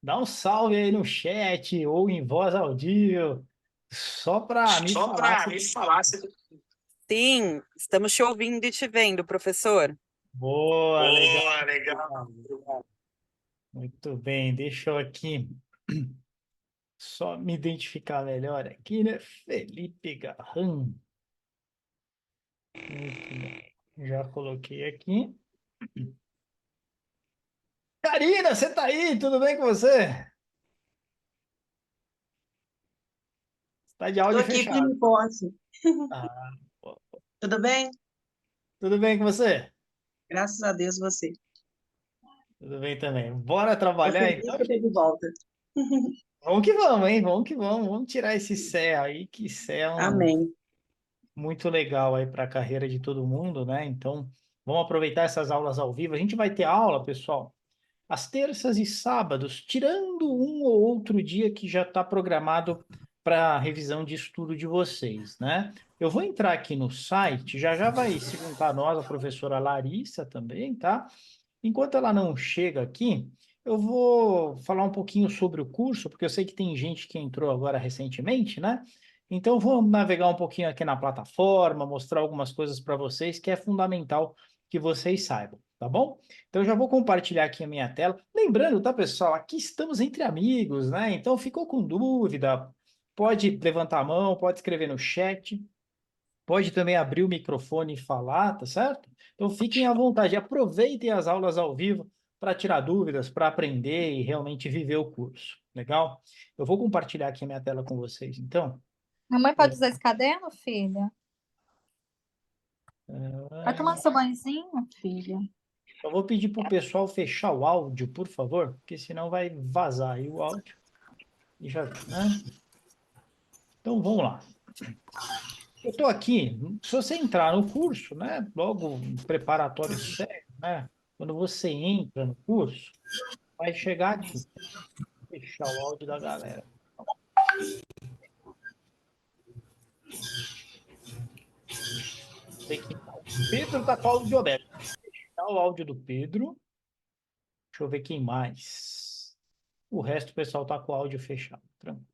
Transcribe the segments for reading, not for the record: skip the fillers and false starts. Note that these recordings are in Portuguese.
Dá um salve aí no chat ou em voz audível, só para me Só falar para se... me falar se... Sim, estamos te ouvindo e te vendo, professor. Boa, legal. Boa, legal. Muito bem, deixa eu aqui só me identificar melhor aqui, né? Felipe Garran. Muito bem. Já coloquei aqui. Karina, você tá aí? Tudo bem com você? Está de Estou áudio aqui fechado. firme e forte. Ah, pô, Tudo bem? tudo bem com você? Graças a Deus, você. Tudo bem também. Bora Estou trabalhar feliz então, que eu estou de gente? volta. Vamos que vamos, hein? Vamos que vamos. Vamos tirar esse CE aí, que CE é Amém. muito legal aí para a carreira de todo mundo, né? Então, vamos aproveitar essas aulas ao vivo. A gente vai ter aula, pessoal, às terças e sábados, tirando um ou outro dia que já está programado para revisão de estudo de vocês, né? Eu vou entrar aqui no site, já já vai se juntar a nós, a professora Larissa também, tá? Enquanto ela não chega aqui, eu vou falar um pouquinho sobre o curso, porque eu sei que tem gente que entrou agora recentemente, né? Então, eu vou navegar um pouquinho aqui na plataforma, mostrar algumas coisas para vocês que é fundamental que vocês saibam, tá bom? Então, eu já vou compartilhar aqui a minha tela. Lembrando, tá, pessoal? Aqui estamos entre amigos, né? Então, ficou com dúvida? Pode levantar a mão, pode escrever no chat. Pode também abrir o microfone e falar, tá certo? Então fiquem à vontade, aproveitem as aulas ao vivo para tirar dúvidas, para aprender e realmente viver o curso. Legal? Eu vou compartilhar aqui a minha tela com vocês, então. Mamãe É, pode usar esse caderno, filha? Vai tomar seu banhozinho, filha? eu vou pedir para o pessoal fechar o áudio, por favor, porque senão vai vazar aí o áudio. E já viu, né? Então vamos lá. Eu estou aqui, se você entrar no curso, né? Logo preparatório sério, né? Quando você entra no curso, vai chegar aqui. Fechar o áudio da galera. Sei que tá. Pedro tá com o áudio aberto. Fechar o áudio do Pedro. Deixa eu ver quem mais. O resto do pessoal tá com o áudio fechado. Tranquilo.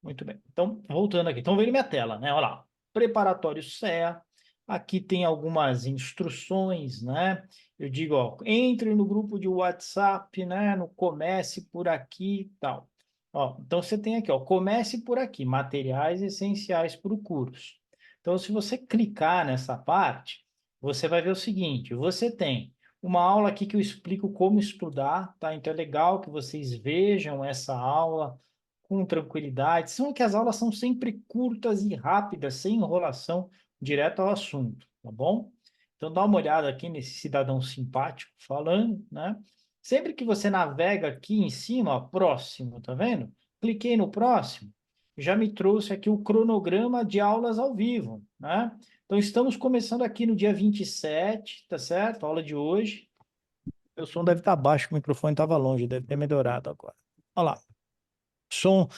Muito bem. Então, voltando aqui. Estão vendo minha tela, né? Olha lá. Preparatório CEA. Aqui tem algumas instruções, né? Eu digo, ó, entre no grupo de WhatsApp, né? No comece por aqui e tal. Ó, então você tem aqui, ó, comece por aqui, materiais essenciais para o curso. Então, se você clicar nessa parte, você vai ver o seguinte: você tem uma aula aqui que eu explico como estudar, tá? Então é legal que vocês vejam essa aula com tranquilidade. São que as aulas são sempre curtas e rápidas, sem enrolação, direto ao assunto, tá bom? Então dá uma olhada aqui nesse cidadão simpático falando, né? Sempre que você navega aqui em cima, ó, próximo, tá vendo? Cliquei no próximo, já me trouxe aqui o cronograma de aulas ao vivo, né? Então estamos começando aqui no dia 27, tá certo? A aula de hoje. O som deve estar baixo, o microfone estava longe, deve ter melhorado agora. Olha lá. Som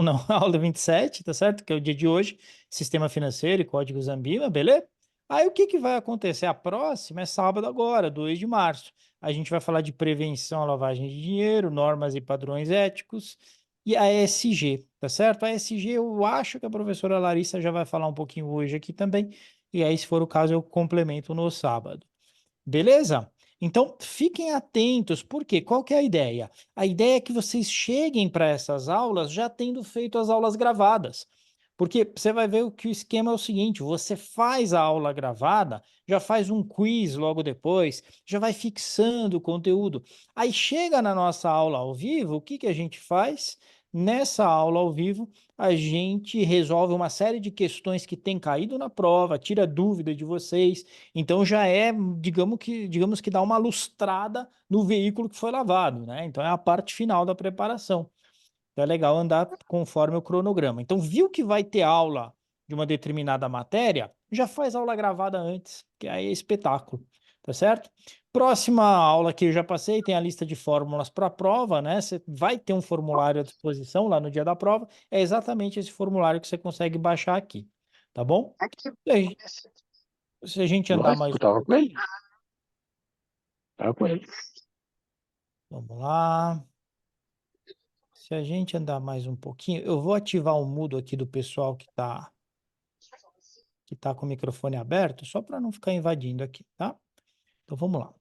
não, aula 27, tá certo? Que é o dia de hoje, Sistema Financeiro e Código Zambima, beleza? Aí o que que vai acontecer? A próxima é sábado agora, 2 de março. A gente vai falar de prevenção à lavagem de dinheiro, normas e padrões éticos e a ESG, tá certo? A ESG eu acho que a professora Larissa já vai falar um pouquinho hoje aqui também, e aí se for o caso eu complemento no sábado. Beleza? Então, fiquem atentos, porque qual que é a ideia? A ideia é que vocês cheguem para essas aulas já tendo feito as aulas gravadas. Porque você vai ver que o esquema é o seguinte: você faz a aula gravada, já faz um quiz logo depois, já vai fixando o conteúdo. Aí chega na nossa aula ao vivo, o que que a gente faz? Nessa aula ao vivo, a gente resolve uma série de questões que tem caído na prova, tira dúvida de vocês. Então já é, digamos que dá uma lustrada no veículo que foi lavado, né? Então é a parte final da preparação. Então é legal andar conforme o cronograma. Então, viu que vai ter aula de uma determinada matéria, já faz aula gravada antes, que aí é espetáculo, tá certo? Próxima aula que eu já passei, tem a lista de fórmulas para a prova, né? Você vai ter um formulário à disposição lá no dia da prova, é exatamente esse formulário que você consegue baixar aqui, tá bom? E aí, se a gente andar mais Lógico, um tava com ele. pouquinho, Tava com ele. vamos lá. Se a gente andar mais um pouquinho, eu vou ativar o mudo aqui do pessoal que tá com o microfone aberto, só para não ficar invadindo aqui, tá? Então vamos lá.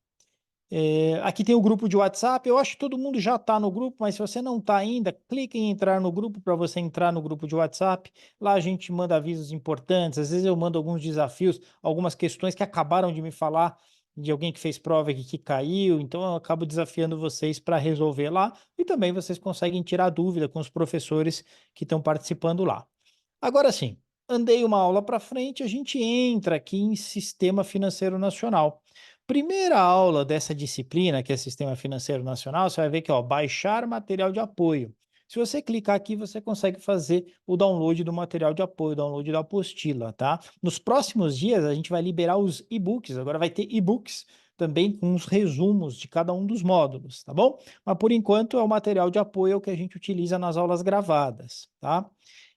Aqui tem o grupo de WhatsApp. Eu acho que todo mundo já está no grupo, mas se você não está ainda, clique em entrar no grupo para você entrar no grupo de WhatsApp. Lá a gente manda avisos importantes. Às vezes eu mando alguns desafios, algumas questões que acabaram de me falar de alguém que fez prova aqui que caiu. Então eu acabo desafiando vocês para resolver lá. E também vocês conseguem tirar dúvida com os professores que estão participando lá. Agora sim, andei uma aula para frente, a gente entra aqui em Sistema Financeiro Nacional. Primeira aula dessa disciplina, que é Sistema Financeiro Nacional, você vai ver que, ó, baixar material de apoio. Se você clicar aqui, você consegue fazer o download do material de apoio, o download da apostila, tá? Nos próximos dias, a gente vai liberar os e-books. Agora vai ter e-books também com os resumos de cada um dos módulos, tá bom? Mas por enquanto é o material de apoio é o que a gente utiliza nas aulas gravadas, tá?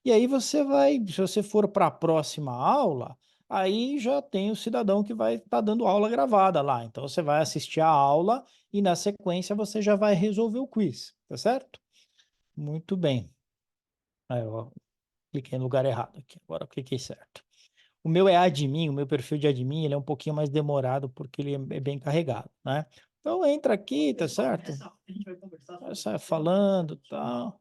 E aí você vai, se você for para a próxima aula, aí já tem o cidadão que vai estar dando aula gravada lá. Então você vai assistir a aula e na sequência você já vai resolver o quiz, tá certo? Muito bem. Aí eu cliquei no lugar errado aqui, agora eu cliquei certo. O meu é admin, o meu perfil de admin, ele é um pouquinho mais demorado porque ele é bem carregado, né? Então entra aqui, tá certo? Sai falando, tal.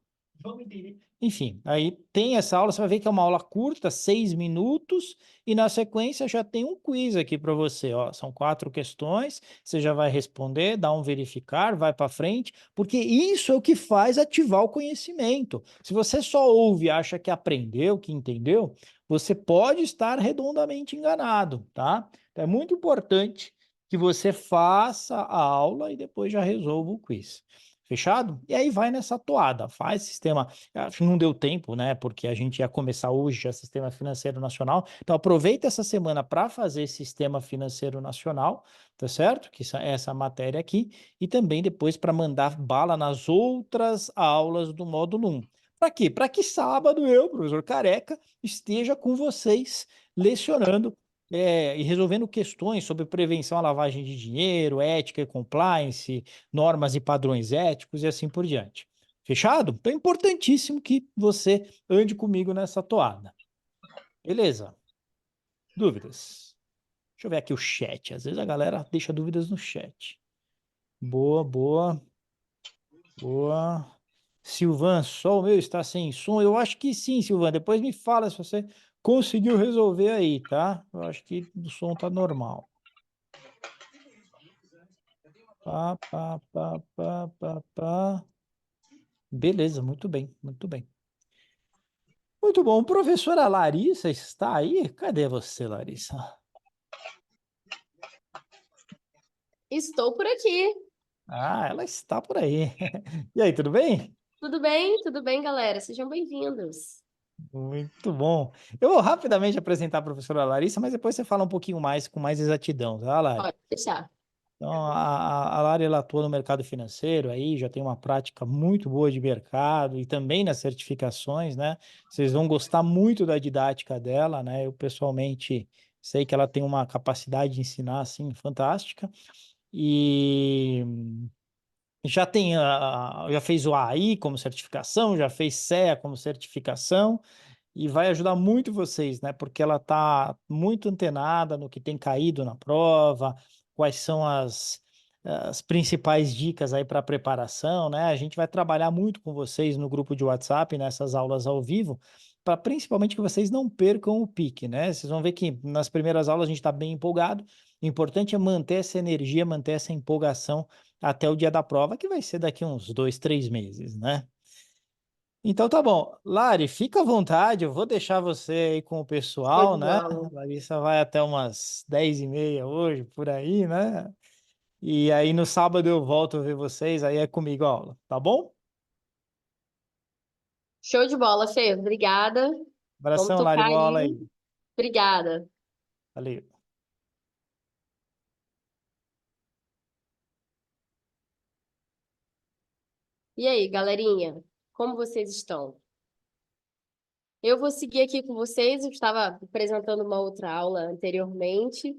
Enfim, aí tem essa aula, você vai ver que é uma aula curta, 6 minutos, e na sequência já tem um quiz aqui para você, ó. São 4 questões, você já vai responder, dá um verificar, vai para frente, porque isso é o que faz ativar o conhecimento. Se você só ouve e acha que aprendeu, que entendeu, você pode estar redondamente enganado, tá? Então é muito importante que você faça a aula e depois já resolva o quiz. Fechado? E aí vai nessa toada, faz sistema. Acho que não deu tempo, né? Porque a gente ia começar hoje já Sistema Financeiro Nacional. Então aproveita essa semana para fazer Sistema Financeiro Nacional, tá certo? Que é essa matéria aqui. E também depois para mandar bala nas outras aulas do módulo 1. Para quê? Para que sábado eu, professor Careca, esteja com vocês lecionando e resolvendo questões sobre prevenção à lavagem de dinheiro, ética e compliance, normas e padrões éticos e assim por diante. Fechado? Então é importantíssimo que você ande comigo nessa toada. Beleza? Dúvidas? Deixa eu ver aqui o chat. Às vezes a galera deixa dúvidas no chat. Boa, boa. Boa. Silvan, só o meu está sem som? Eu acho que sim, Silvan. Depois me fala se você conseguiu resolver aí, tá? Eu acho que o som tá normal. Pá, pá, pá, pá, pá, pá. Beleza, muito bem, muito bem. Muito bom. Professora Larissa está aí? Cadê você, Larissa? Estou por aqui. Ah, ela está por aí. E aí, tudo bem? Tudo bem? Tudo bem, galera? Sejam bem-vindos. Muito bom. Eu vou rapidamente apresentar a professora Larissa, mas depois você fala um pouquinho mais, com mais exatidão, tá, Lari? Pode deixar. Então, a Lari, ela atua no mercado financeiro aí, já tem uma prática muito boa de mercado e também nas certificações, né? Vocês vão gostar muito da didática dela, né? Eu, pessoalmente, sei que ela tem uma capacidade de ensinar, assim, fantástica. E já fez o AI como certificação, já fez CEA como certificação, e vai ajudar muito vocês, né? Porque ela está muito antenada no que tem caído na prova, quais são as principais dicas aí para preparação, né? A gente vai trabalhar muito com vocês no grupo de WhatsApp, nessas aulas ao vivo, para principalmente que vocês não percam o pique, né? Vocês vão ver que nas primeiras aulas a gente está bem empolgado. O importante é manter essa energia, manter essa empolgação até o dia da prova, que vai ser daqui uns 2, 3 meses, né? Então tá bom. Lari, fica à vontade, eu vou deixar você aí com o Show pessoal, de né? bola. A Larissa vai até umas 10h30 hoje, por aí, né? E aí no sábado eu volto a ver vocês, aí é comigo a aula, tá bom? Show de bola, Fê. Obrigada. Vamos Abração, Lari, tocar boa aí. aula aí. Obrigada. Valeu. E aí, galerinha? Como vocês estão? Eu vou seguir aqui com vocês. Eu estava apresentando uma outra aula anteriormente,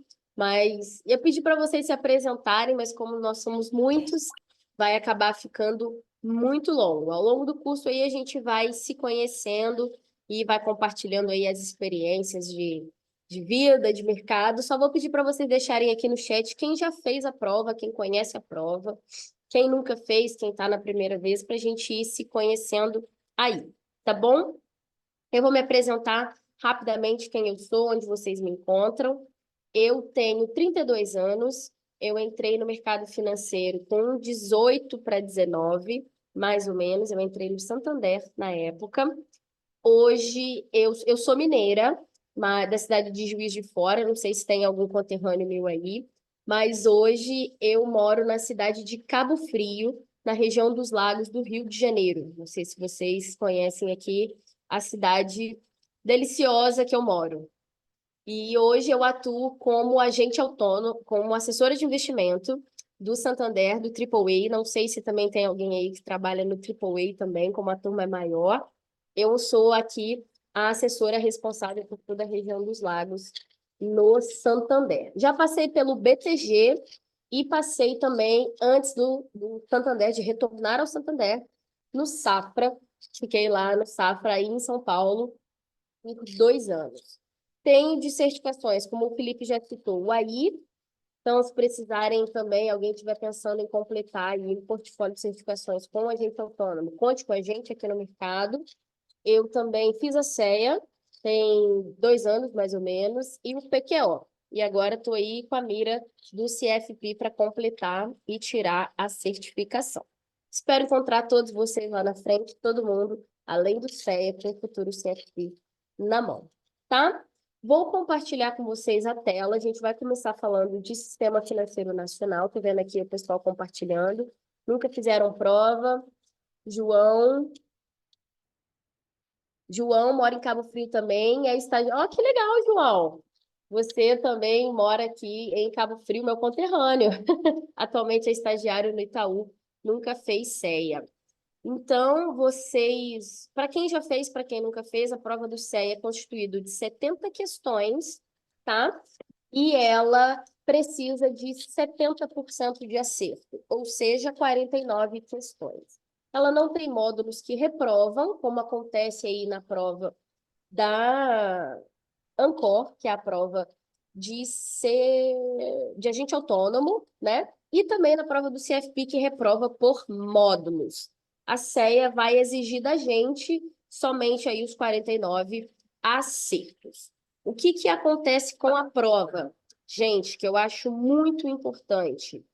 ia pedir para vocês se apresentarem, mas como nós somos muitos, vai acabar ficando muito longo. Ao longo do curso aí a gente vai se conhecendo e vai compartilhando aí as experiências de vida, de mercado. Só vou pedir para vocês deixarem aqui no chat quem já fez a prova, quem conhece a prova, quem nunca fez, quem está na primeira vez, para a gente ir se conhecendo aí, tá bom? Eu vou me apresentar rapidamente quem eu sou, onde vocês me encontram. Eu tenho 32 anos, eu entrei no mercado financeiro com 18 para 19, mais ou menos, eu entrei no Santander na época. Hoje eu sou mineira, da cidade de Juiz de Fora, não sei se tem algum conterrâneo meu aí, mas hoje eu moro na cidade de Cabo Frio, na região dos Lagos do Rio de Janeiro. Não sei se vocês conhecem aqui a cidade deliciosa que eu moro. E hoje eu atuo como agente autônomo, como assessora de investimento do Santander, do AAA. Não sei se também tem alguém aí que trabalha no AAA também, como a turma é maior. Eu sou aqui a assessora responsável por toda a região dos Lagos no Santander. Já passei pelo BTG e passei também, antes do Santander, de retornar ao Santander, no Safra. Fiquei lá no Safra, aí em São Paulo, por 2 anos. Tenho de certificações, como o Felipe já citou, o AI. Então, se precisarem também, alguém estiver pensando em completar aí o portfólio de certificações com agente autônomo, conte com a gente aqui no mercado. Eu também fiz a CEA, tem 2 anos mais ou menos, e o PQO. E agora estou aí com a mira do CFP para completar e tirar a certificação. Espero encontrar todos vocês lá na frente, todo mundo, além do CEA, com o futuro CFP na mão, tá? Vou compartilhar com vocês a tela. A gente vai começar falando de Sistema Financeiro Nacional. Estou vendo aqui o pessoal compartilhando. Nunca fizeram prova. João mora em Cabo Frio também, é estagiário. Ó, que legal, João! Você também mora aqui em Cabo Frio, meu conterrâneo. Atualmente é estagiário no Itaú, nunca fez CEA. Então, para quem já fez, para quem nunca fez, a prova do CEA é constituída de 70 questões, tá? E ela precisa de 70% de acerto, ou seja, 49 questões. Ela não tem módulos que reprovam, como acontece aí na prova da ANCOR, que é a prova de agente autônomo, né? E também na prova do CFP, que reprova por módulos. A CEA vai exigir da gente somente aí os 49 acertos. O que acontece com a prova? Gente, que eu acho muito importante.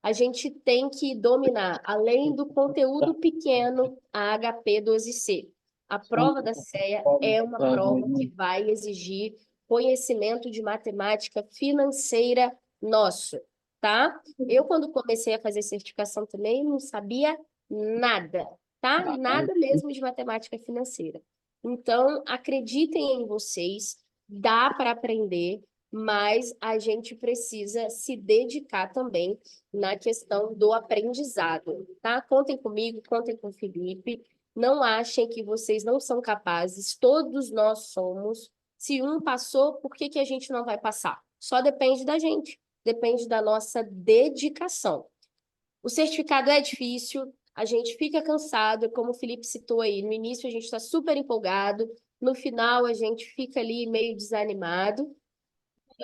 A gente tem que dominar, além do conteúdo pequeno, a HP 12C. A prova da CEA é uma prova que vai exigir conhecimento de matemática financeira nosso, tá? Eu, quando comecei a fazer certificação também, não sabia nada, tá? Nada mesmo de matemática financeira. Então, acreditem em vocês, dá para aprender, mas a gente precisa se dedicar também na questão do aprendizado, tá? Contem comigo, contem com o Felipe. Não achem que vocês não são capazes, todos nós somos. Se um passou, por que a gente não vai passar? Só depende da gente, depende da nossa dedicação. O certificado é difícil, a gente fica cansado, como o Felipe citou aí, no início a gente está super empolgado, no final a gente fica ali meio desanimado,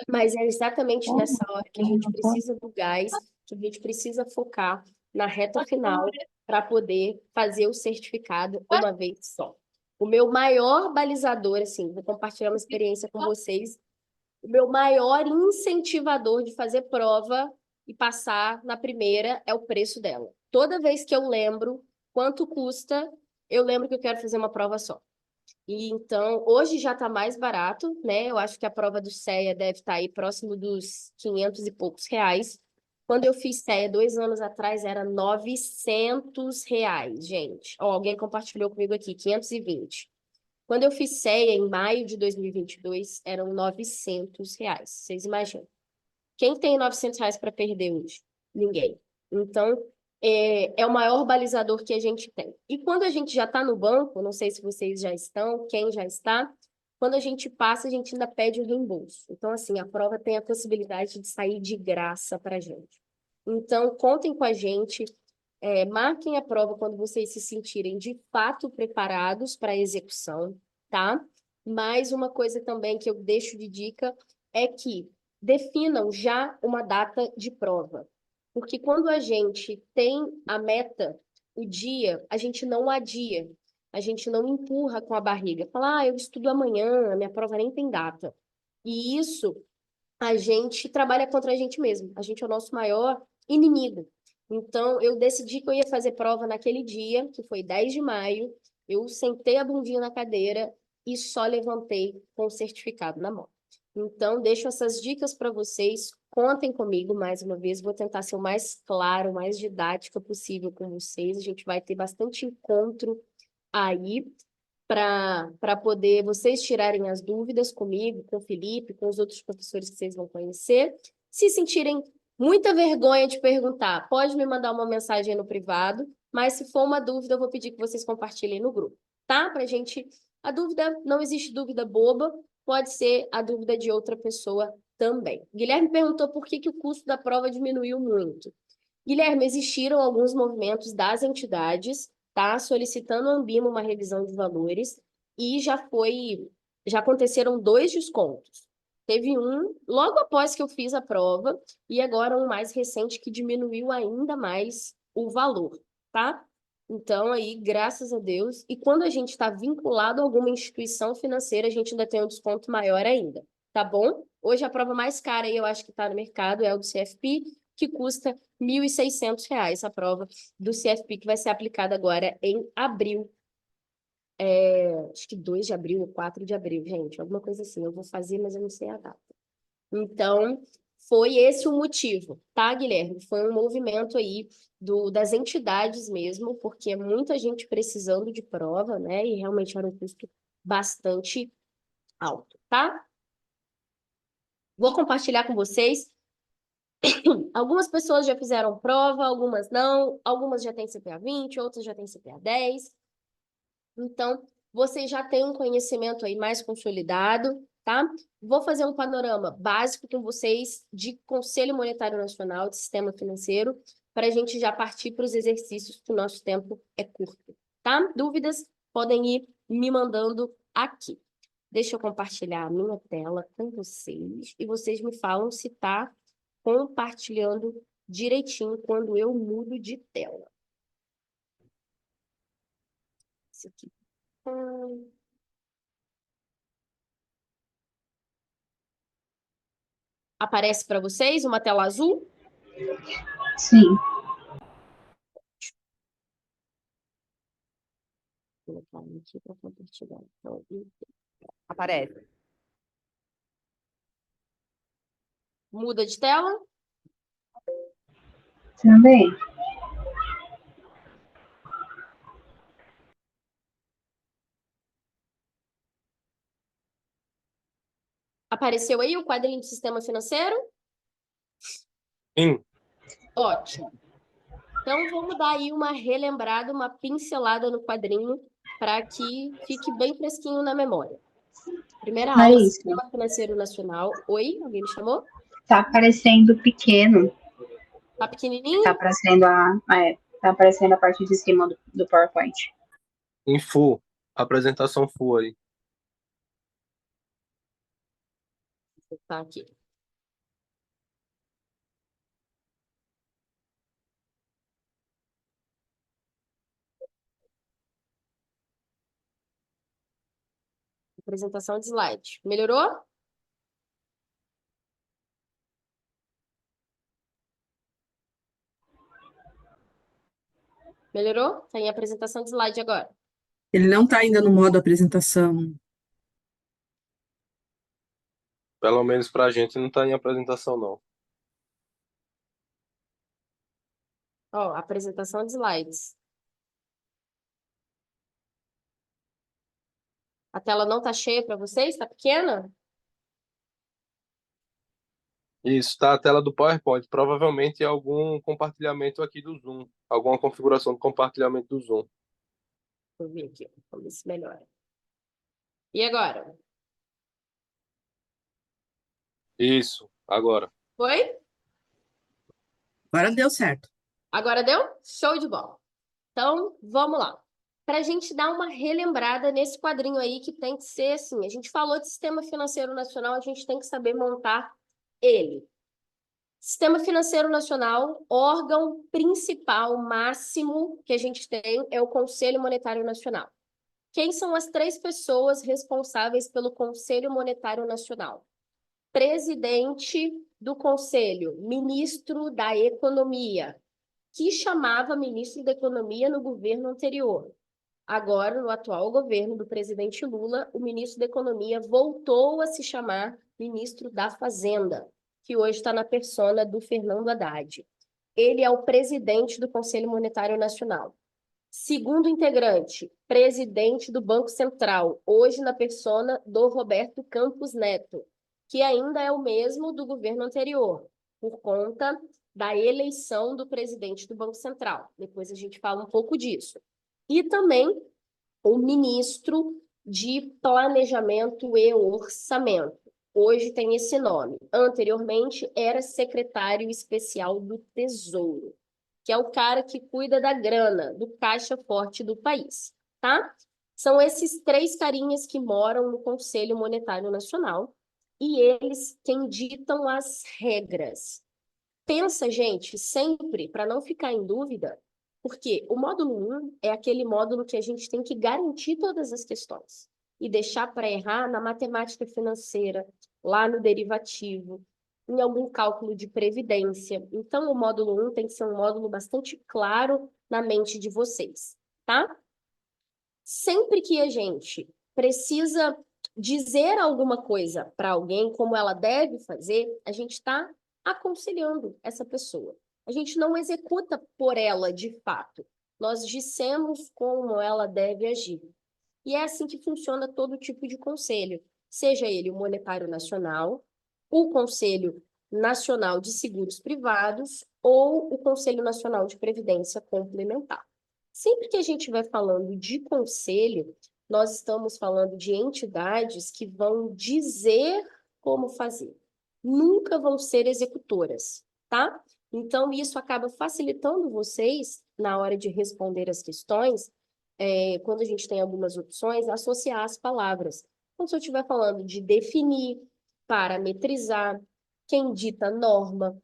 mas é exatamente nessa hora que a gente precisa do gás, que a gente precisa focar na reta final para poder fazer o certificado uma vez só. O meu maior balizador, assim, vou compartilhar uma experiência com vocês, o meu maior incentivador de fazer prova e passar na primeira é o preço dela. Toda vez que eu lembro quanto custa, eu lembro que eu quero fazer uma prova só. E então, hoje já está mais barato, né? Eu acho que a prova do CEA deve estar aí próximo dos 500 e poucos reais. Quando eu fiz CEA 2 anos atrás, era R$ 900, gente. Ó, alguém compartilhou comigo aqui, 520. Quando eu fiz CEA em maio de 2022, eram R$ 900. Vocês imaginam? Quem tem R$ 900 para perder hoje? Ninguém. Então, é o maior balizador que a gente tem. E quando a gente já está no banco, não sei se vocês já estão, quem já está, quando a gente passa, a gente ainda pede o reembolso. Então, assim, a prova tem a possibilidade de sair de graça para a gente. Então, contem com a gente. marquem a prova quando vocês se sentirem de fato preparados para a execução, tá? Mais uma coisa também que eu deixo de dica é que definam já uma data de prova. Porque quando a gente tem a meta, o dia, a gente não adia, a gente não empurra com a barriga. Fala, eu estudo amanhã, a minha prova nem tem data. E isso a gente trabalha contra a gente mesmo. A gente é o nosso maior inimigo. Então, eu decidi que eu ia fazer prova naquele dia, que foi 10 de maio. Eu sentei a bundinha na cadeira e só levantei com o certificado na mão. Então, deixo essas dicas para vocês. Contem comigo mais uma vez. Vou tentar ser o mais claro, o mais didática possível com vocês. A gente vai ter bastante encontro aí para poder vocês tirarem as dúvidas comigo, com o Felipe, com os outros professores que vocês vão conhecer. Se sentirem muita vergonha de perguntar, pode me mandar uma mensagem no privado, mas se for uma dúvida, eu vou pedir que vocês compartilhem no grupo, tá? Pra gente. A dúvida, não existe dúvida boba, pode ser a dúvida de outra pessoa também. Guilherme perguntou por que o custo da prova diminuiu muito. Guilherme, existiram alguns movimentos das entidades, tá? Solicitando ao Ambima uma revisão de valores e já aconteceram 2 descontos. Teve um logo após que eu fiz a prova e agora um mais recente que diminuiu ainda mais o valor, tá? Então, aí, graças a Deus. E quando a gente está vinculado a alguma instituição financeira, a gente ainda tem um desconto maior ainda, tá bom? Hoje a prova mais cara aí, eu acho que está no mercado, é o do CFP, que custa R$ 1.600 a prova do CFP, que vai ser aplicada agora em abril. Acho que 2 de abril ou 4 de abril, gente, alguma coisa assim. Eu vou fazer, mas eu não sei a data. Então, foi esse o motivo, tá, Guilherme? Foi um movimento aí das entidades mesmo, porque é muita gente precisando de prova, né? E realmente era um custo bastante alto, tá? Vou compartilhar com vocês. Algumas pessoas já fizeram prova, algumas não, algumas já têm CPA 20, outras já têm CPA 10. Então, vocês já têm um conhecimento aí mais consolidado, tá? Vou fazer um panorama básico com vocês de Conselho Monetário Nacional, de Sistema Financeiro, para a gente já partir para os exercícios, que o nosso tempo é curto, tá? Dúvidas? Podem ir me mandando aqui. Deixa eu compartilhar a minha tela com vocês e vocês me falam se tá compartilhando direitinho quando eu mudo de tela. Isso aqui. Aparece para vocês uma tela azul? Sim. Vou colocar aqui para compartilhar. Então, Aparece. muda de tela? Também. Apareceu aí o quadrinho do sistema financeiro? Sim. Ótimo. Então, vamos dar aí uma relembrada, uma pincelada no quadrinho para que fique bem fresquinho na memória. Primeira aula, Larissa, Sistema Financeiro Nacional. Oi, alguém me chamou? tá aparecendo pequeno. Tá pequenininho? Tá aparecendo a parte de cima do PowerPoint. Em full. Apresentação full aí. Tá aqui. Apresentação de slide. Melhorou? Melhorou? Tá em apresentação de slide agora. Ele não está ainda no modo apresentação. Pelo menos pra gente não tá em apresentação, não. Ó, apresentação de slides. A tela não tá cheia para vocês? Tá pequena? Isso, tá a tela do PowerPoint. Provavelmente é algum compartilhamento aqui do Zoom. Alguma configuração do compartilhamento do Zoom. Vou ver aqui. Vamos ver se melhora. E agora? Isso, agora. Foi? Agora deu certo. Agora deu? Show de bola. Então, vamos lá. Para a gente dar uma relembrada nesse quadrinho aí, que tem que ser assim, a gente falou de Sistema Financeiro Nacional, a gente tem que saber montar ele. Sistema Financeiro Nacional, órgão principal, máximo que a gente tem é o Conselho Monetário Nacional. Quem são as 3 pessoas responsáveis pelo Conselho Monetário Nacional? Presidente do Conselho, ministro da Economia, que chamava ministro da Economia no governo anterior. Agora, no atual governo do presidente Lula, o ministro da Economia voltou a se chamar ministro da Fazenda, que hoje está na persona do Fernando Haddad. Ele é o presidente do Conselho Monetário Nacional. Segundo integrante, presidente do Banco Central, hoje na persona do Roberto Campos Neto, que ainda é o mesmo do governo anterior, por conta da eleição do presidente do Banco Central. Depois a gente fala um pouco disso. E também o ministro de Planejamento e Orçamento. Hoje tem esse nome. Anteriormente era secretário especial do Tesouro, que é o cara que cuida da grana, do caixa forte do país, tá? São esses 3 carinhas que moram no Conselho Monetário Nacional e eles quem ditam as regras. Pensa, gente, sempre, para não ficar em dúvida, porque o módulo 1 é aquele módulo que a gente tem que garantir todas as questões e deixar para errar na matemática financeira, lá no derivativo, em algum cálculo de previdência. Então, o módulo 1 tem que ser um módulo bastante claro na mente de vocês, tá? Sempre que a gente precisa dizer alguma coisa para alguém, como ela deve fazer, a gente está aconselhando essa pessoa. A gente não executa por ela de fato. Nós dissemos como ela deve agir. E é assim que funciona todo tipo de conselho, seja ele o Monetário Nacional, o Conselho Nacional de Seguros Privados ou o Conselho Nacional de Previdência Complementar. Sempre que a gente vai falando de conselho, nós estamos falando de entidades que vão dizer como fazer. Nunca vão ser executoras, tá? Então, isso acaba facilitando vocês, na hora de responder as questões, quando a gente tem algumas opções, associar as palavras. Então, se eu estiver falando de definir, parametrizar, quem dita norma,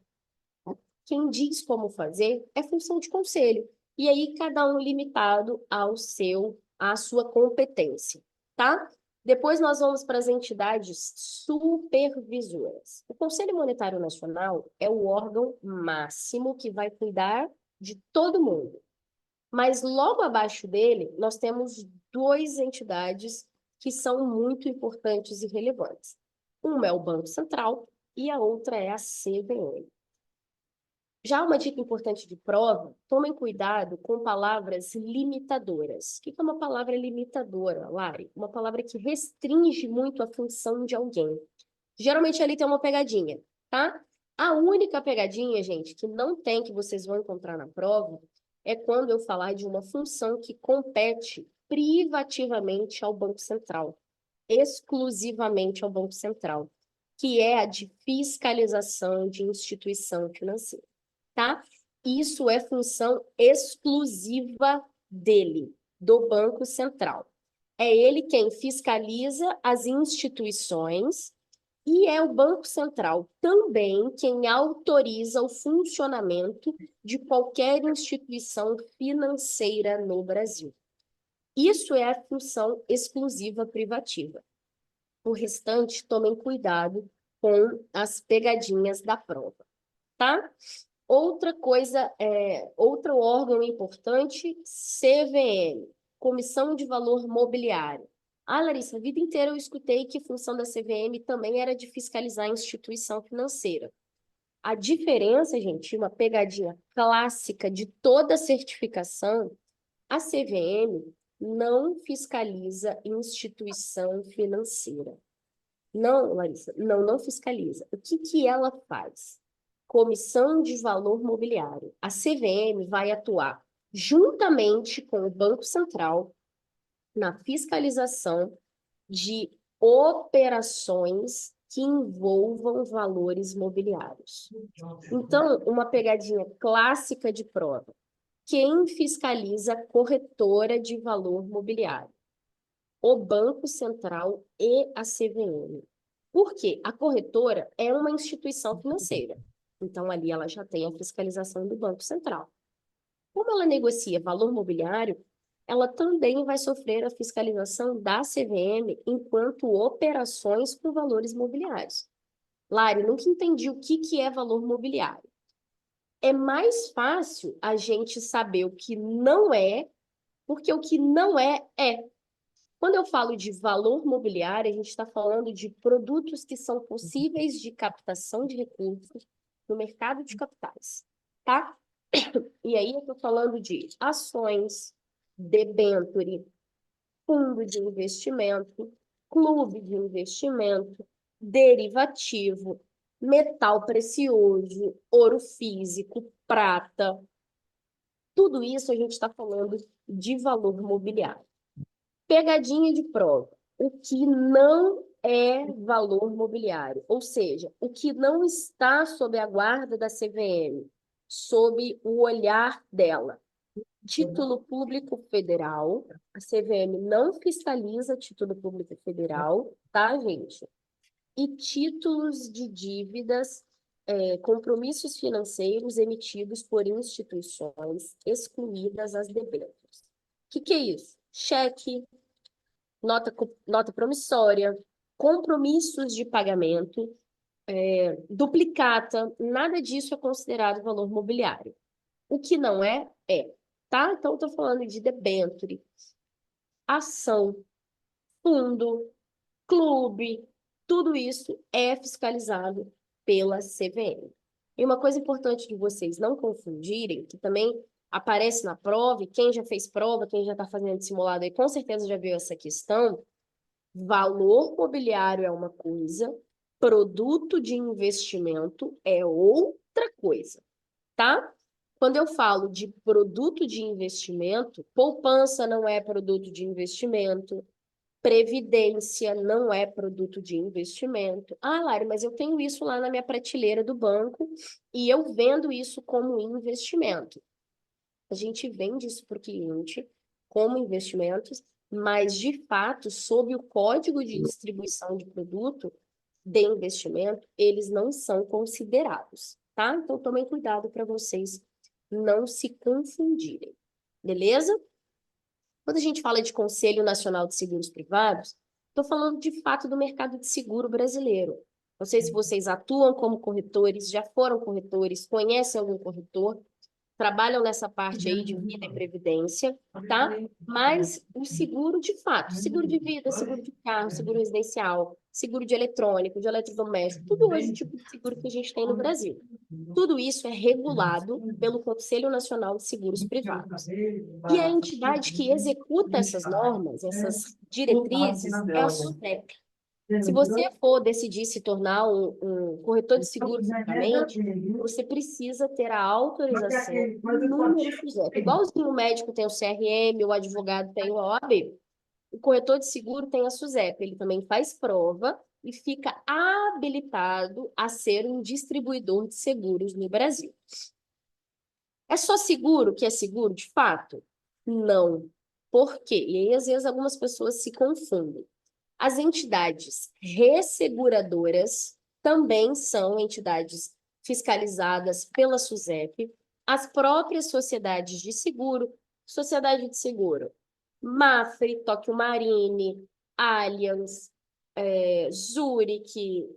quem diz como fazer, é função de conselho. E aí, cada um limitado à sua competência, tá? Depois nós vamos para as entidades supervisoras. O Conselho Monetário Nacional é o órgão máximo que vai cuidar de todo mundo. Mas logo abaixo dele, nós temos 2 entidades que são muito importantes e relevantes. Uma é o Banco Central e a outra é a CVM. Já uma dica importante de prova, tomem cuidado com palavras limitadoras. O que é uma palavra limitadora, Lari? Uma palavra que restringe muito a função de alguém. Geralmente ali tem uma pegadinha, tá? A única pegadinha, gente, que não tem, que vocês vão encontrar na prova, é quando eu falar de uma função que compete privativamente ao Banco Central, exclusivamente ao Banco Central, que é a de fiscalização de instituição financeira, tá? Isso é função exclusiva dele, do Banco Central. É ele quem fiscaliza as instituições e é o Banco Central também quem autoriza o funcionamento de qualquer instituição financeira no Brasil. Isso é a função exclusiva privativa. O restante, tomem cuidado com as pegadinhas da prova, tá? Outra coisa, outro órgão importante, CVM, Comissão de Valor Mobiliário. Ah, Larissa, a vida inteira eu escutei que a função da CVM também era de fiscalizar a instituição financeira. A diferença, gente, uma pegadinha clássica de toda certificação, a CVM não fiscaliza instituição financeira. Não, Larissa, não fiscaliza. O que ela faz? Comissão de Valor Mobiliário. A CVM vai atuar juntamente com o Banco Central na fiscalização de operações que envolvam valores mobiliários. Então, uma pegadinha clássica de prova. Quem fiscaliza a corretora de valor mobiliário? O Banco Central e a CVM. Por quê? A corretora é uma instituição financeira. Então, ali ela já tem a fiscalização do Banco Central. Como ela negocia valor mobiliário, ela também vai sofrer a fiscalização da CVM enquanto operações com valores mobiliários. Lari, nunca entendi o que é valor mobiliário. É mais fácil a gente saber o que não é, porque o que não é, é. Quando eu falo de valor mobiliário, a gente está falando de produtos que são possíveis de captação de recursos no mercado de capitais, tá? E aí eu estou falando de ações, debênture, fundo de investimento, clube de investimento, derivativo, metal precioso, ouro físico, prata. Tudo isso a gente está falando de valor mobiliário. Pegadinha de prova. O que não é valor mobiliário, ou seja, o que não está sob a guarda da CVM, sob o olhar dela. Título público federal, a CVM não fiscaliza título público federal, tá, gente? E títulos de dívidas, compromissos financeiros emitidos por instituições excluídas as debêntures. O que é isso? Cheque, nota promissória, compromissos de pagamento, duplicata, nada disso é considerado valor mobiliário. O que não é, tá? Então, estou falando de debênture, ação, fundo, clube, tudo isso é fiscalizado pela CVM. E uma coisa importante de vocês não confundirem, que também aparece na prova, e quem já fez prova, quem já está fazendo simulado aí, com certeza já viu essa questão, valor mobiliário é uma coisa, produto de investimento é outra coisa, tá? Quando eu falo de produto de investimento, poupança não é produto de investimento, previdência não é produto de investimento. Ah, Lari, mas eu tenho isso lá na minha prateleira do banco e eu vendo isso como investimento. A gente vende isso para o cliente como investimentos, mas, de fato, sob o Código de Distribuição de Produto de Investimento, eles não são considerados, tá? Então, tomem cuidado para vocês não se confundirem, beleza? Quando a gente fala de Conselho Nacional de Seguros Privados, estou falando de fato do mercado de seguro brasileiro. Não sei se vocês atuam como corretores, já foram corretores, conhecem algum corretor, trabalham nessa parte aí de vida e previdência, tá? Mas o seguro de fato, seguro de vida, seguro de carro, seguro residencial, seguro de eletrônico, de eletrodoméstico, tudo hoje o tipo de seguro que a gente tem no Brasil. Tudo isso é regulado pelo Conselho Nacional de Seguros Privados. E a entidade que executa essas normas, essas diretrizes, é a SUSEP. Se você for decidir se tornar um corretor de seguro futuramente, você precisa ter a autorização do número SUSEP. Igualzinho o médico tem o CRM, o advogado tem o OAB, o corretor de seguro tem a SUSEP. Ele também faz prova e fica habilitado a ser um distribuidor de seguros no Brasil. É só seguro que é seguro de fato? Não. Por quê? E aí, às vezes, algumas pessoas se confundem. As entidades resseguradoras também são entidades fiscalizadas pela SUSEP, as próprias sociedades de seguro, Mafre, Tóquio Marine, Allianz, Zurich,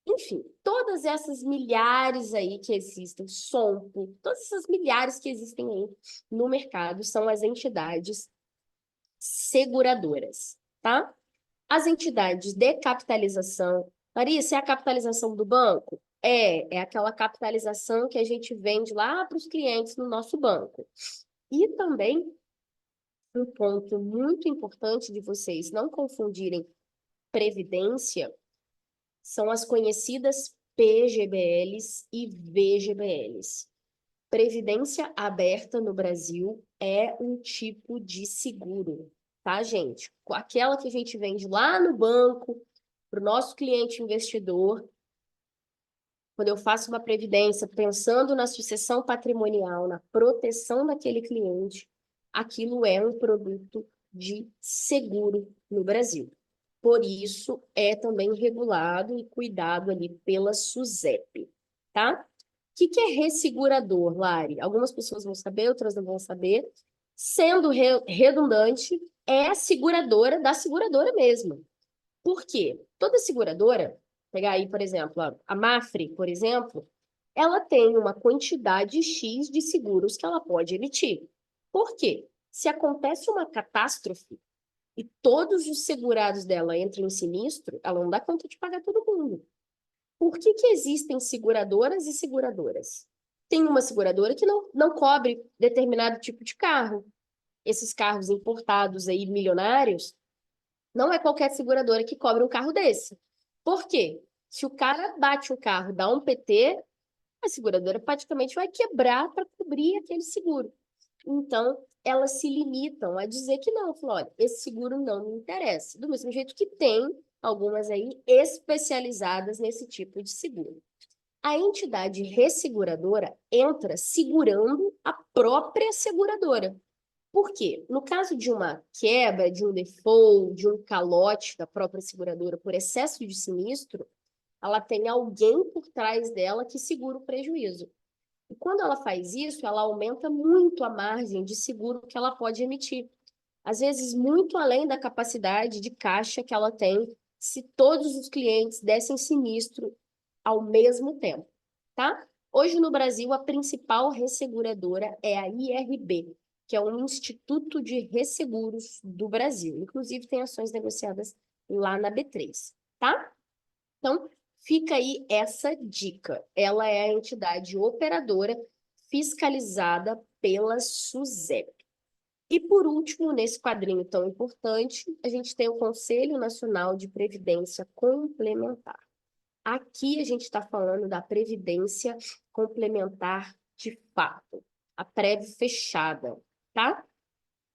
enfim, todas essas milhares aí que existem, Sompo, todas essas milhares que existem aí no mercado são as entidades seguradoras, tá? As entidades de capitalização, Larissa, é a capitalização do banco? É aquela capitalização que a gente vende lá para os clientes no nosso banco. E também, um ponto muito importante de vocês não confundirem previdência, são as conhecidas PGBLs e VGBLs. Previdência aberta no Brasil é um tipo de seguro, tá, gente? Aquela que a gente vende lá no banco, para o nosso cliente investidor, quando eu faço uma previdência pensando na sucessão patrimonial, na proteção daquele cliente, aquilo é um produto de seguro no Brasil. Por isso, é também regulado e cuidado ali pela SUSEP, tá? O que é ressegurador, Lari? Algumas pessoas vão saber, outras não vão saber. Sendo redundante, é a seguradora da seguradora mesmo. Por quê? Toda seguradora, pegar aí, por exemplo, a Mafre, por exemplo, ela tem uma quantidade X de seguros que ela pode emitir. Por quê? Se acontece uma catástrofe e todos os segurados dela entram em sinistro, ela não dá conta de pagar todo mundo. Por que existem seguradoras e seguradoras? Tem uma seguradora que não cobre determinado tipo de carro. Esses carros importados aí, milionários, não é qualquer seguradora que cobre um carro desse. Por quê? Se o cara bate o carro, dá um PT, a seguradora praticamente vai quebrar para cobrir aquele seguro. Então, elas se limitam a dizer que não. Falam, olha, esse seguro não me interessa. Do mesmo jeito que tem algumas aí especializadas nesse tipo de seguro. A entidade resseguradora entra segurando a própria seguradora. Por quê? No caso de uma quebra, de um default, de um calote da própria seguradora por excesso de sinistro, ela tem alguém por trás dela que segura o prejuízo. E quando ela faz isso, ela aumenta muito a margem de seguro que ela pode emitir. Às vezes, muito além da capacidade de caixa que ela tem, se todos os clientes dessem sinistro ao mesmo tempo, tá? Hoje no Brasil, a principal resseguradora é a IRB, que é um Instituto de Resseguros do Brasil. Inclusive, tem ações negociadas lá na B3, tá? Então, fica aí essa dica. Ela é a entidade operadora fiscalizada pela SUSEP. E, por último, nesse quadrinho tão importante, a gente tem o Conselho Nacional de Previdência Complementar. Aqui a gente está falando da previdência complementar de fato, a prévia fechada, tá?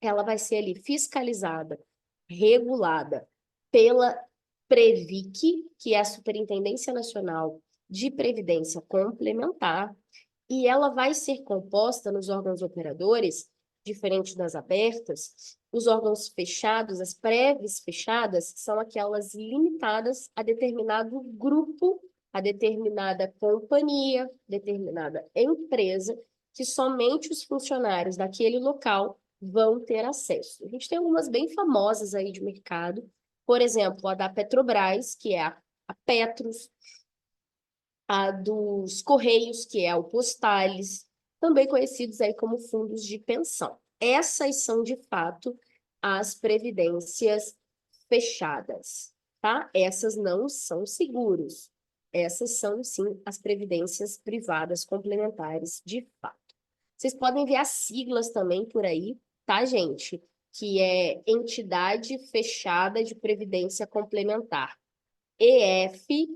Ela vai ser ali fiscalizada, regulada pela Previc, que é a Superintendência Nacional de Previdência Complementar, e ela vai ser composta nos órgãos operadores, diferente das abertas. Os órgãos fechados, as prévias fechadas, são aquelas limitadas a determinado grupo, a determinada companhia, determinada empresa, que somente os funcionários daquele local vão ter acesso. A gente tem algumas bem famosas aí de mercado, por exemplo, a da Petrobras, que é a Petros, a dos Correios, que é o Postales, também conhecidos aí como fundos de pensão. Essas são, de fato, as previdências fechadas, tá? Essas não são seguros. Essas são, sim, as previdências privadas complementares, de fato. Vocês podem ver as siglas também por aí, tá, gente? Que é Entidade Fechada de Previdência Complementar. EFPC,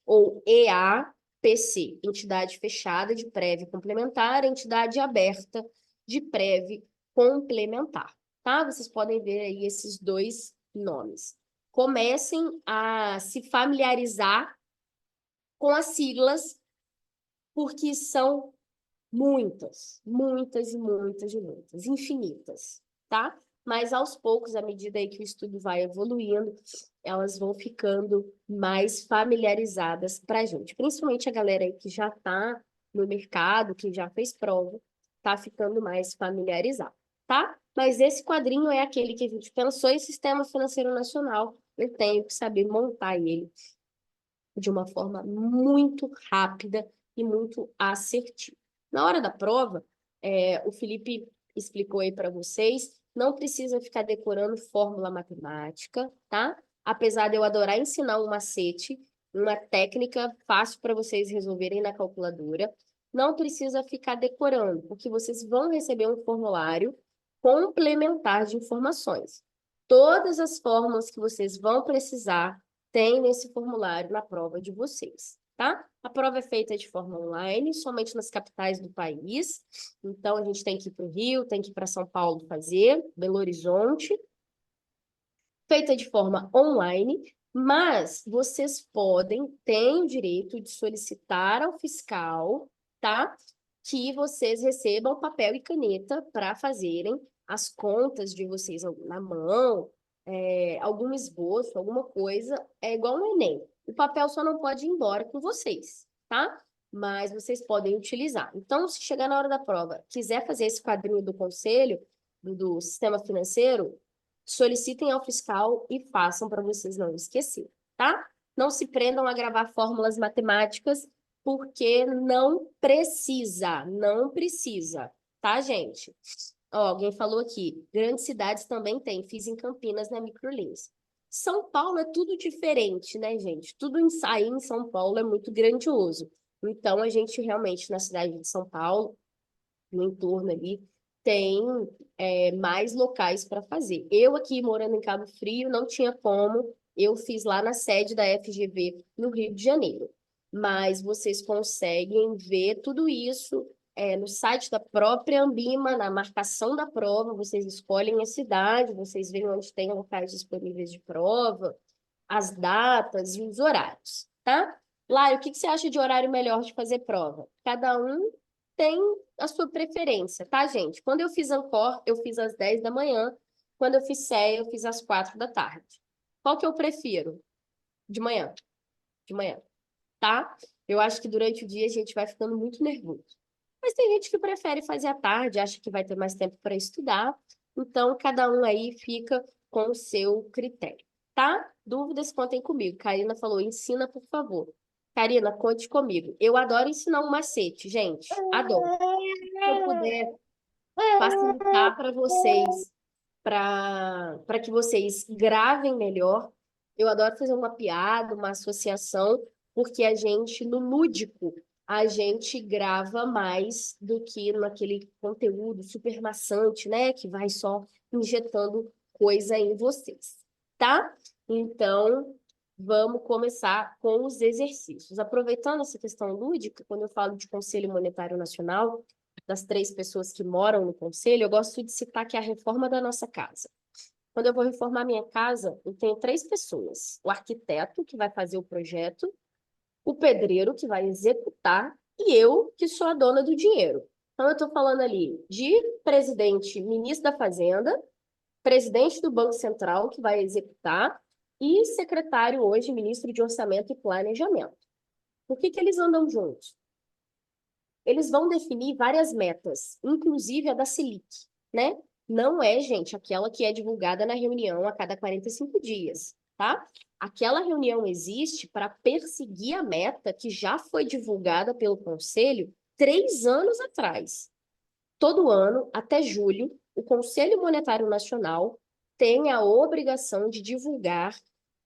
ou EAPC, Entidade Fechada de Prévia Complementar, Entidade Aberta de Prévia Complementar, tá? Vocês podem ver aí esses dois nomes. Comecem a se familiarizar com as siglas, porque são muitas, muitas e muitas e muitas, infinitas, tá? Mas aos poucos, à medida aí que o estudo vai evoluindo, elas vão ficando mais familiarizadas para a gente. Principalmente a galera aí que já está no mercado, que já fez prova, está ficando mais familiarizada, tá? Mas esse quadrinho é aquele que a gente pensou em Sistema Financeiro Nacional. Eu tenho que saber montar ele de uma forma muito rápida e muito assertiva. Na hora da prova, o Felipe explicou aí para vocês, não precisa ficar decorando fórmula matemática, tá? Apesar de eu adorar ensinar um macete, uma técnica fácil para vocês resolverem na calculadora, não precisa ficar decorando, porque vocês vão receber um formulário complementar de informações. Todas as fórmulas que vocês vão precisar tem nesse formulário na prova de vocês, tá? A prova é feita de forma online, somente nas capitais do país. Então, a gente tem que ir para o Rio, tem que ir para São Paulo fazer, Belo Horizonte. Feita de forma online, Mas vocês têm o direito de solicitar ao fiscal, tá? Que vocês recebam papel e caneta para fazerem as contas de vocês na mão, algum esboço, alguma coisa, é igual no Enem. O papel só não pode ir embora com vocês, tá? Mas vocês podem utilizar. Então, se chegar na hora da prova, quiser fazer esse quadrinho do conselho, do sistema financeiro, solicitem ao fiscal e façam para vocês não esquecerem, tá? Não se prendam a gravar fórmulas matemáticas, porque não precisa, tá, gente? Ó, alguém falou aqui, grandes cidades também tem, fiz em Campinas, na Microlins. São Paulo é tudo diferente, né, gente? Tudo aí em São Paulo é muito grandioso. Então, a gente realmente, na cidade de São Paulo, no entorno ali, tem mais locais para fazer. Eu aqui, morando em Cabo Frio, não tinha como, eu fiz lá na sede da FGV, no Rio de Janeiro. Mas vocês conseguem ver tudo isso no site da própria Ambima, na marcação da prova, vocês escolhem a cidade, vocês veem onde tem locais disponíveis de prova, as datas e os horários, tá? Lário, o que você acha de horário melhor de fazer prova? Cada um tem a sua preferência, tá, gente? Quando eu fiz Ancor, eu fiz às 10 da manhã. Quando eu fiz CEA, eu fiz às 4 da tarde. Qual que eu prefiro? De manhã. De manhã, tá? Eu acho que durante o dia a gente vai ficando muito nervoso. Mas tem gente que prefere fazer à tarde, acha que vai ter mais tempo para estudar. Então, cada um aí fica com o seu critério, tá? Dúvidas, contem comigo. Karina falou, ensina, por favor. Karina, conte comigo. Eu adoro ensinar um macete, gente. Adoro. Se eu puder facilitar para vocês, para que vocês gravem melhor. Eu adoro fazer uma piada, uma associação, porque a gente, no lúdico, a gente grava mais do que naquele conteúdo super maçante, né? Que vai só injetando coisa em vocês, tá? Então, vamos começar com os exercícios. Aproveitando essa questão lúdica, quando eu falo de Conselho Monetário Nacional, das 3 pessoas que moram no conselho, eu gosto de citar que é a reforma da nossa casa. Quando eu vou reformar minha casa, eu tenho 3 pessoas. O arquiteto, que vai fazer o projeto, o pedreiro, que vai executar, e eu, que sou a dona do dinheiro. Então, eu estou falando ali de presidente, ministro da Fazenda, presidente do Banco Central, que vai executar, e secretário hoje, ministro de Orçamento e Planejamento. Por que eles andam juntos? Eles vão definir várias metas, inclusive a da Selic, né? Não é, gente, aquela que é divulgada na reunião a cada 45 dias, tá? Aquela reunião existe para perseguir a meta que já foi divulgada pelo Conselho 3 anos atrás. Todo ano, até julho, o Conselho Monetário Nacional tem a obrigação de divulgar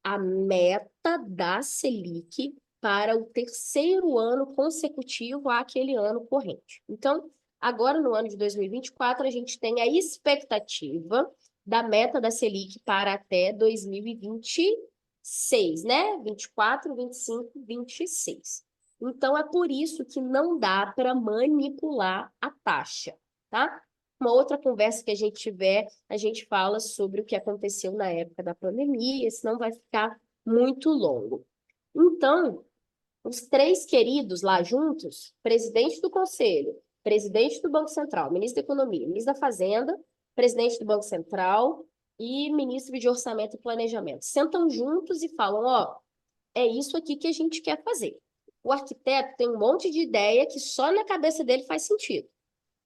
a meta da Selic para o 3º ano consecutivo àquele ano corrente. Então, agora no ano de 2024, a gente tem a expectativa da meta da Selic para até 2026, né? 24, 25, 26. Então, é por isso que não dá para manipular a taxa, tá? Uma outra conversa que a gente tiver, a gente fala sobre o que aconteceu na época da pandemia, senão vai ficar muito longo. Então, os 3 queridos lá juntos, presidente do Conselho, presidente do Banco Central, ministro da Economia, ministro da Fazenda, presidente do Banco Central e ministro de Orçamento e Planejamento, sentam juntos e falam, ó, é isso aqui que a gente quer fazer. O arquiteto tem um monte de ideia que só na cabeça dele faz sentido,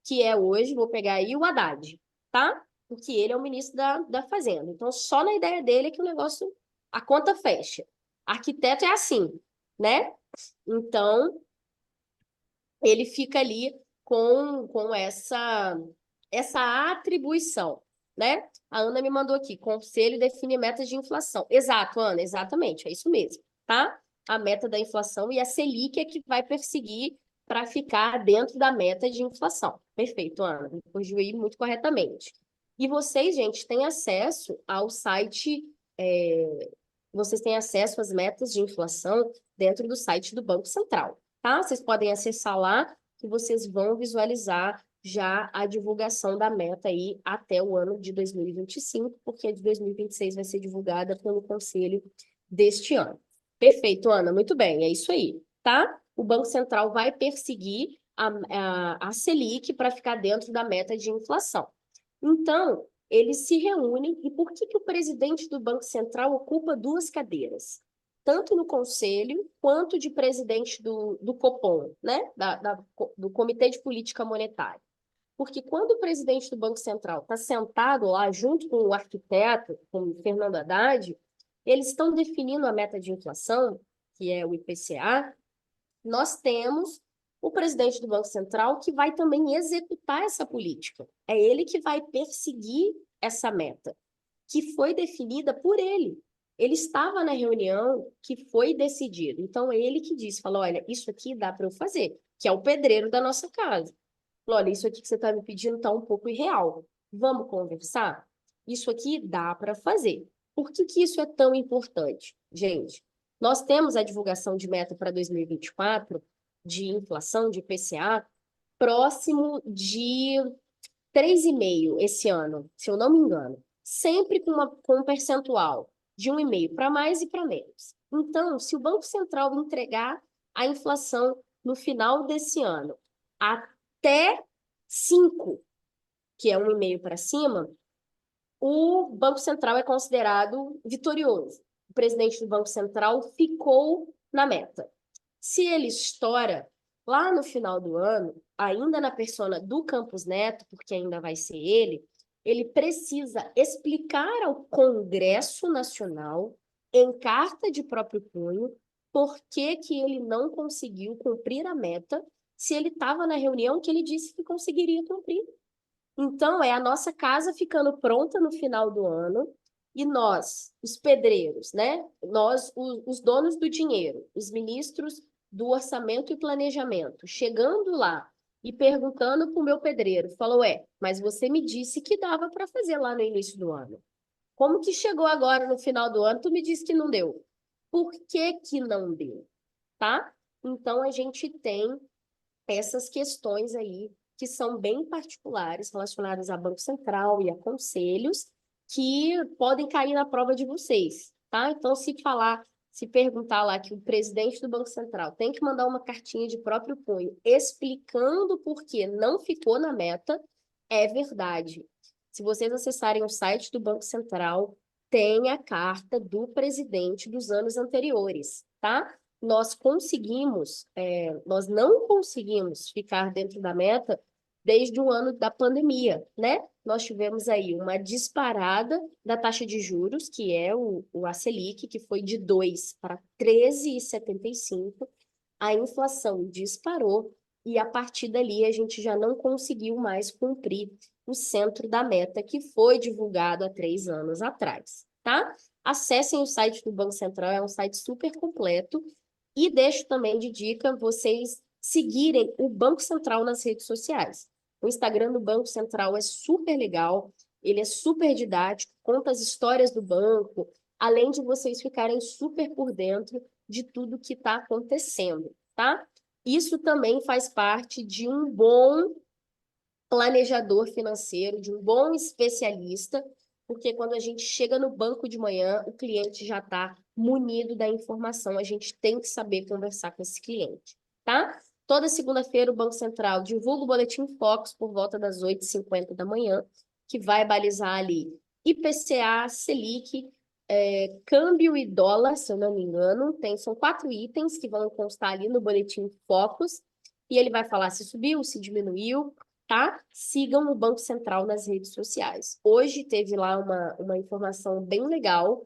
que é hoje, vou pegar aí o Haddad, tá? Porque ele é o ministro da Fazenda. Então, só na ideia dele é que o negócio, a conta fecha. Arquiteto é assim, né? Então, ele fica ali com essa atribuição, né? A Ana me mandou aqui, conselho define metas de inflação. Exato, Ana, exatamente, é isso mesmo, tá? A meta da inflação e a Selic é que vai perseguir para ficar dentro da meta de inflação. Perfeito, Ana, me corrigiu aí muito corretamente. E vocês, gente, têm acesso ao site, vocês têm acesso às metas de inflação dentro do site do Banco Central, tá? Vocês podem acessar lá que vocês vão visualizar já a divulgação da meta aí até o ano de 2025, porque a de 2026 vai ser divulgada pelo Conselho deste ano. Perfeito, Ana, muito bem, é isso aí, tá? O Banco Central vai perseguir a Selic para ficar dentro da meta de inflação. Então, eles se reúnem, e por que que o presidente do Banco Central ocupa duas cadeiras? Tanto no Conselho, quanto de presidente do Copom, né? Do Comitê de Política Monetária. Porque quando o presidente do Banco Central está sentado lá junto com o arquiteto, com o Fernando Haddad, eles estão definindo a meta de inflação, que é o IPCA. Nós temos o presidente do Banco Central que vai também executar essa política. É ele que vai perseguir essa meta, que foi definida por ele. Ele estava na reunião que foi decidido. Então, é ele que disse, falou, olha, isso aqui dá para eu fazer, que é o pedreiro da nossa casa. Falou, olha, isso aqui que você está me pedindo está um pouco irreal. Vamos conversar? Isso aqui dá para fazer. Por que que isso é tão importante? Gente, nós temos a divulgação de meta para 2024, de inflação, de IPCA, próximo de 3,5 esse ano, se eu não me engano. Sempre com um percentual de 1,5 para mais e para menos. Então, se o Banco Central entregar a inflação no final desse ano até 5, que é 1,5 para cima, o Banco Central é considerado vitorioso. O presidente do Banco Central ficou na meta. Se ele estoura lá no final do ano, ainda na persona do Campos Neto, porque ainda vai ser ele precisa explicar ao Congresso Nacional, em carta de próprio punho, por que que ele não conseguiu cumprir a meta se ele estava na reunião que ele disse que conseguiria cumprir. Então, é a nossa casa ficando pronta no final do ano e nós, os pedreiros, né? Nós, os donos do dinheiro, os ministros do orçamento e planejamento, chegando lá e perguntando para o meu pedreiro, falou, mas você me disse que dava para fazer lá no início do ano. Como que chegou agora no final do ano, tu me disse que não deu? Por que que não deu? Tá? Então, a gente tem essas questões aí que são bem particulares, relacionadas a Banco Central e a conselhos, que podem cair na prova de vocês, tá? Então, se perguntar lá que o presidente do Banco Central tem que mandar uma cartinha de próprio punho explicando por que não ficou na meta, é verdade. Se vocês acessarem o site do Banco Central, tem a carta do presidente dos anos anteriores, tá? Nós não conseguimos ficar dentro da meta desde o ano da pandemia, né? Nós tivemos aí uma disparada da taxa de juros, que é a Selic, que foi de 2 para 13,75. A inflação disparou e a partir dali a gente já não conseguiu mais cumprir o centro da meta que foi divulgado há 3 anos atrás, tá? Acessem o site do Banco Central, é um site super completo. E deixo também de dica vocês seguirem o Banco Central nas redes sociais. O Instagram do Banco Central é super legal, ele é super didático, conta as histórias do banco, além de vocês ficarem super por dentro de tudo que está acontecendo, tá? Isso também faz parte de um bom planejador financeiro, de um bom especialista, porque quando a gente chega no banco de manhã, o cliente já está munido da informação, a gente tem que saber conversar com esse cliente, tá? Toda segunda-feira o Banco Central divulga o Boletim Focus por volta das 8h50 da manhã, que vai balizar ali IPCA, Selic, câmbio e dólar, se eu não me engano, são 4 itens que vão constar ali no Boletim Focus, e ele vai falar se subiu, se diminuiu, tá? Sigam o Banco Central nas redes sociais. Hoje teve lá uma informação bem legal,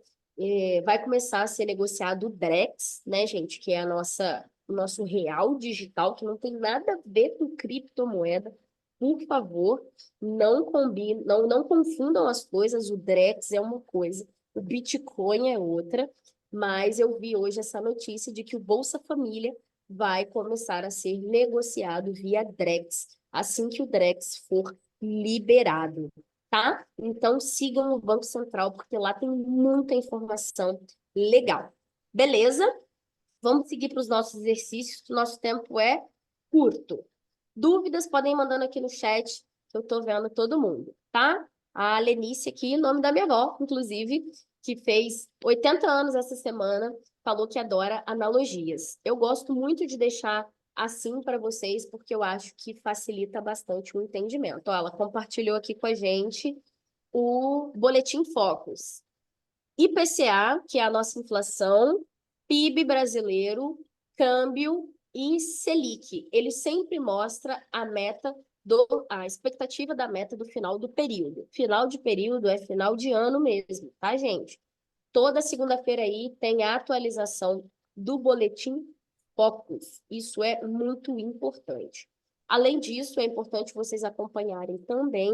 vai começar a ser negociado o Drex, né, gente, que é o nosso real digital, que não tem nada a ver com criptomoeda. Por favor, não confundam as coisas, o Drex é uma coisa, o Bitcoin é outra, mas eu vi hoje essa notícia de que o Bolsa Família vai começar a ser negociado via Drex, assim que o Drex for liberado, tá? Então sigam o Banco Central, porque lá tem muita informação legal. Beleza? Vamos seguir para os nossos exercícios, que o nosso tempo é curto. Dúvidas podem ir mandando aqui no chat, que eu estou vendo todo mundo, tá? A Lenice aqui, nome da minha avó, inclusive, que fez 80 anos essa semana, falou que adora analogias. Eu gosto muito de deixar assim para vocês, porque eu acho que facilita bastante o entendimento. Ó, ela compartilhou aqui com a gente o Boletim Focus. IPCA, que é a nossa inflação, PIB brasileiro, câmbio e Selic. Ele sempre mostra a expectativa da meta do final do período. Final de período é final de ano mesmo, tá, gente? Toda segunda-feira aí tem a atualização do Boletim Focus. Isso é muito importante. Além disso, é importante vocês acompanharem também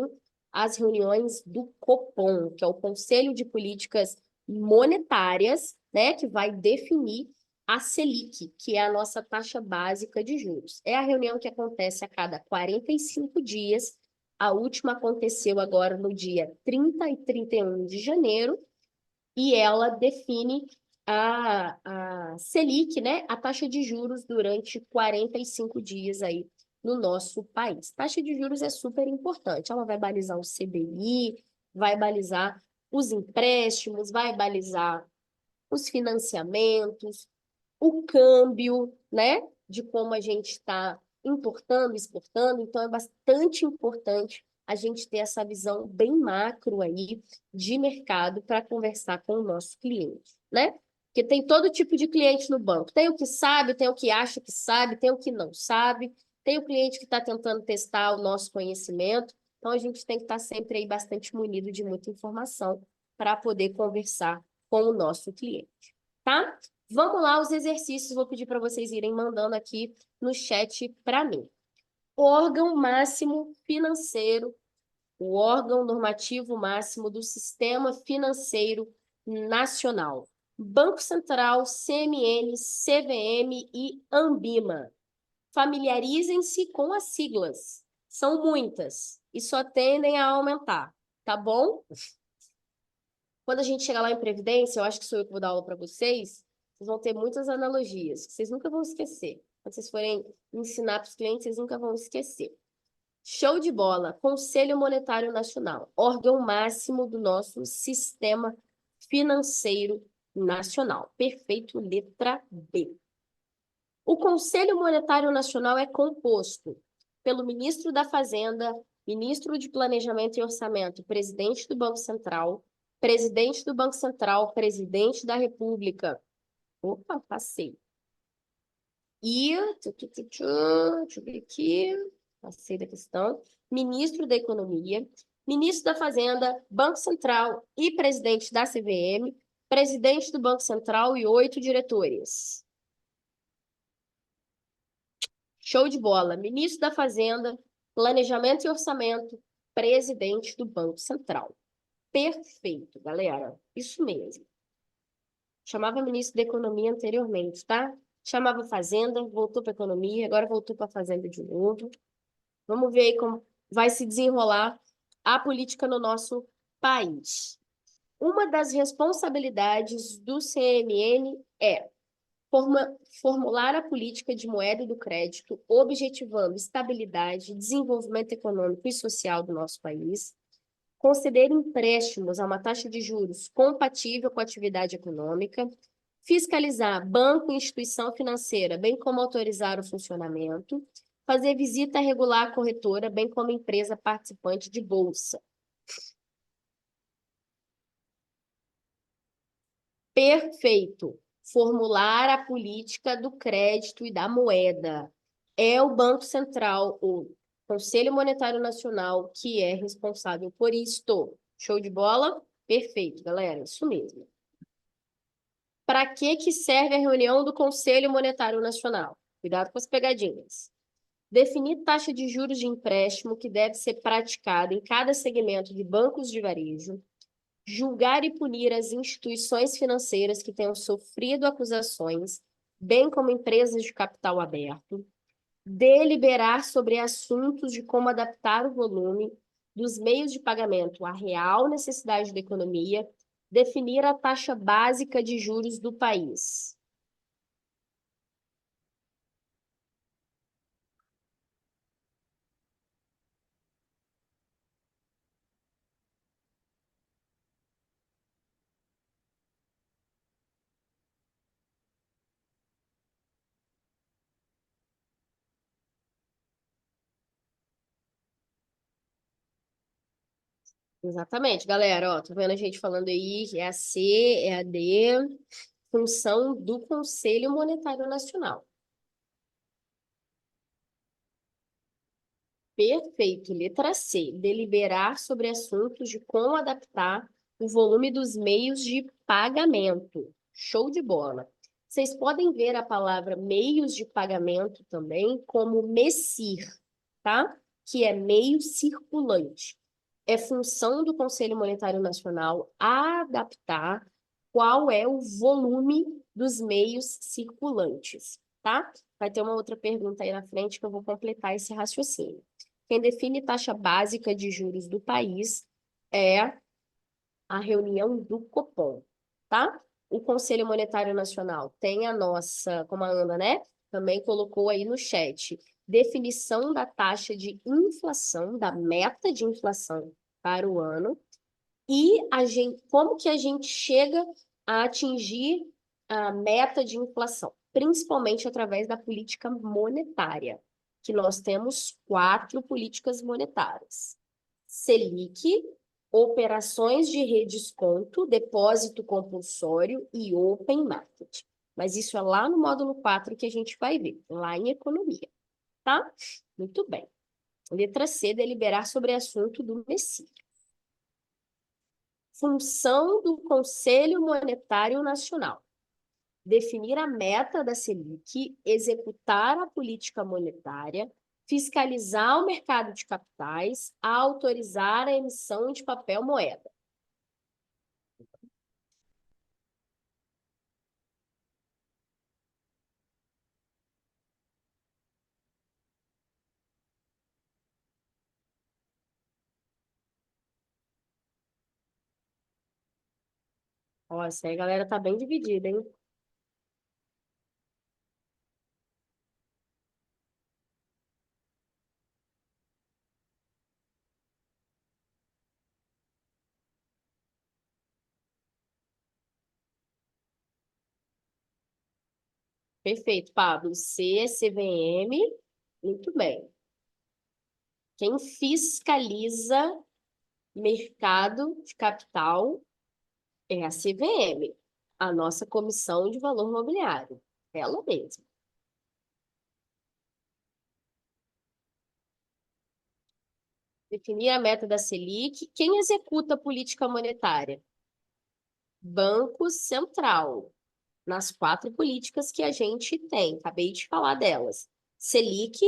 as reuniões do Copom, que é o Conselho de Políticas Monetárias, né, que vai definir a Selic, que é a nossa taxa básica de juros. É a reunião que acontece a cada 45 dias. A última aconteceu agora no dia 30 e 31 de janeiro, e ela define a Selic, né, a taxa de juros durante 45 dias aí no nosso país. Taxa de juros é super importante. Ela vai balizar o CDI, vai balizar os empréstimos, vai balizar os financiamentos, o câmbio, né, de como a gente está importando, exportando. Então, é bastante importante a gente ter essa visão bem macro aí de mercado para conversar com o nosso cliente, né? Porque tem todo tipo de cliente no banco. Tem o que sabe, tem o que acha que sabe, tem o que não sabe, tem o cliente que está tentando testar o nosso conhecimento. Então, a gente tem que estar sempre aí bastante munido de muita informação para poder conversar com o nosso cliente, tá? Vamos lá, os exercícios, vou pedir para vocês irem mandando aqui no chat para mim. Órgão máximo financeiro, o órgão normativo máximo do Sistema Financeiro Nacional. Banco Central, CMN, CVM e Anbima. Familiarizem-se com as siglas. São muitas e só tendem a aumentar, tá bom? Quando a gente chegar lá em Previdência, eu acho que sou eu que vou dar aula para vocês, vocês vão ter muitas analogias, que vocês nunca vão esquecer. Quando vocês forem ensinar para os clientes, vocês nunca vão esquecer. Show de bola! Conselho Monetário Nacional, órgão máximo do nosso sistema financeiro nacional. Perfeito, letra B. O Conselho Monetário Nacional é composto pelo ministro da Fazenda, ministro de Planejamento e Orçamento, presidente do Banco Central, presidente do Banco Central, presidente da República. Opa, passei. E, deixa eu ver aqui, passei da questão. Ministro da Economia, ministro da Fazenda, Banco Central e presidente da CVM, presidente do Banco Central e 8 diretores. Show de bola. Ministro da Fazenda, Planejamento e Orçamento, presidente do Banco Central. Perfeito, galera. Isso mesmo. Chamava ministro da Economia anteriormente, tá? Chamava Fazenda, voltou para Economia, agora voltou para Fazenda de novo. Vamos ver aí como vai se desenrolar a política no nosso país. Uma das responsabilidades do CMN é formular a política de moeda e do crédito, objetivando estabilidade, desenvolvimento econômico e social do nosso país, conceder empréstimos a uma taxa de juros compatível com a atividade econômica, fiscalizar banco e instituição financeira, bem como autorizar o funcionamento, fazer visita regular à corretora, bem como empresa participante de bolsa. Perfeito. Formular a política do crédito e da moeda. É o Banco Central, o Conselho Monetário Nacional, que é responsável por isto. Show de bola? Perfeito, galera. Isso mesmo. Para que serve a reunião do Conselho Monetário Nacional? Cuidado com as pegadinhas. Definir taxa de juros de empréstimo que deve ser praticada em cada segmento de bancos de varejo, julgar e punir as instituições financeiras que tenham sofrido acusações, bem como empresas de capital aberto, deliberar sobre assuntos de como adaptar o volume dos meios de pagamento à real necessidade da economia, definir a taxa básica de juros do país. Exatamente, galera, ó, tô vendo a gente falando aí que é a C, é a D, função do Conselho Monetário Nacional. Perfeito. Letra C. Deliberar sobre assuntos de como adaptar o volume dos meios de pagamento. Show de bola. Vocês podem ver a palavra meios de pagamento também como MECIR, tá? Que é meio circulante. É função do Conselho Monetário Nacional adaptar qual é o volume dos meios circulantes, tá? Vai ter uma outra pergunta aí na frente que eu vou completar esse raciocínio. Quem define taxa básica de juros do país é a reunião do Copom, tá? O Conselho Monetário Nacional tem a nossa, como a Ana, né? Também colocou aí no chat, definição da taxa de inflação, da meta de inflação para o ano, e como que a gente chega a atingir a meta de inflação, principalmente através da política monetária, que nós temos 4 políticas monetárias. Selic, operações de redesconto, depósito compulsório e open market. Mas isso é lá no módulo 4 que a gente vai ver, lá em economia, tá? Muito bem. Letra C, deliberar sobre assunto do MECI. Função do Conselho Monetário Nacional. Definir a meta da Selic, executar a política monetária, fiscalizar o mercado de capitais, autorizar a emissão de papel moeda. Ó, essa aí a galera tá bem dividida, hein? Perfeito, Pablo. C, CVM. Muito bem. Quem fiscaliza mercado de capital é a CVM, a nossa Comissão de Valor Mobiliário. Ela mesma. Definir a meta da Selic. Quem executa a política monetária? Banco Central. Nas 4 políticas que a gente tem. Acabei de falar delas. Selic,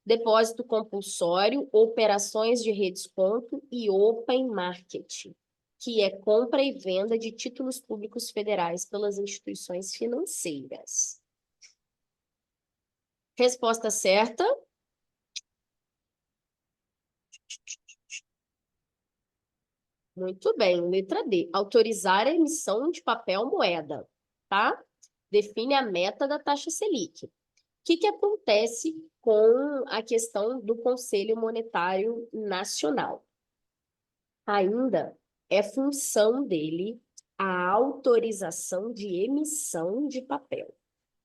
depósito compulsório, operações de redesconto e open market, que é compra e venda de títulos públicos federais pelas instituições financeiras. Resposta certa. Muito bem. Letra D. Autorizar a emissão de papel moeda, tá? Define a meta da taxa Selic. O que acontece com a questão do Conselho Monetário Nacional? Ainda é função dele a autorização de emissão de papel.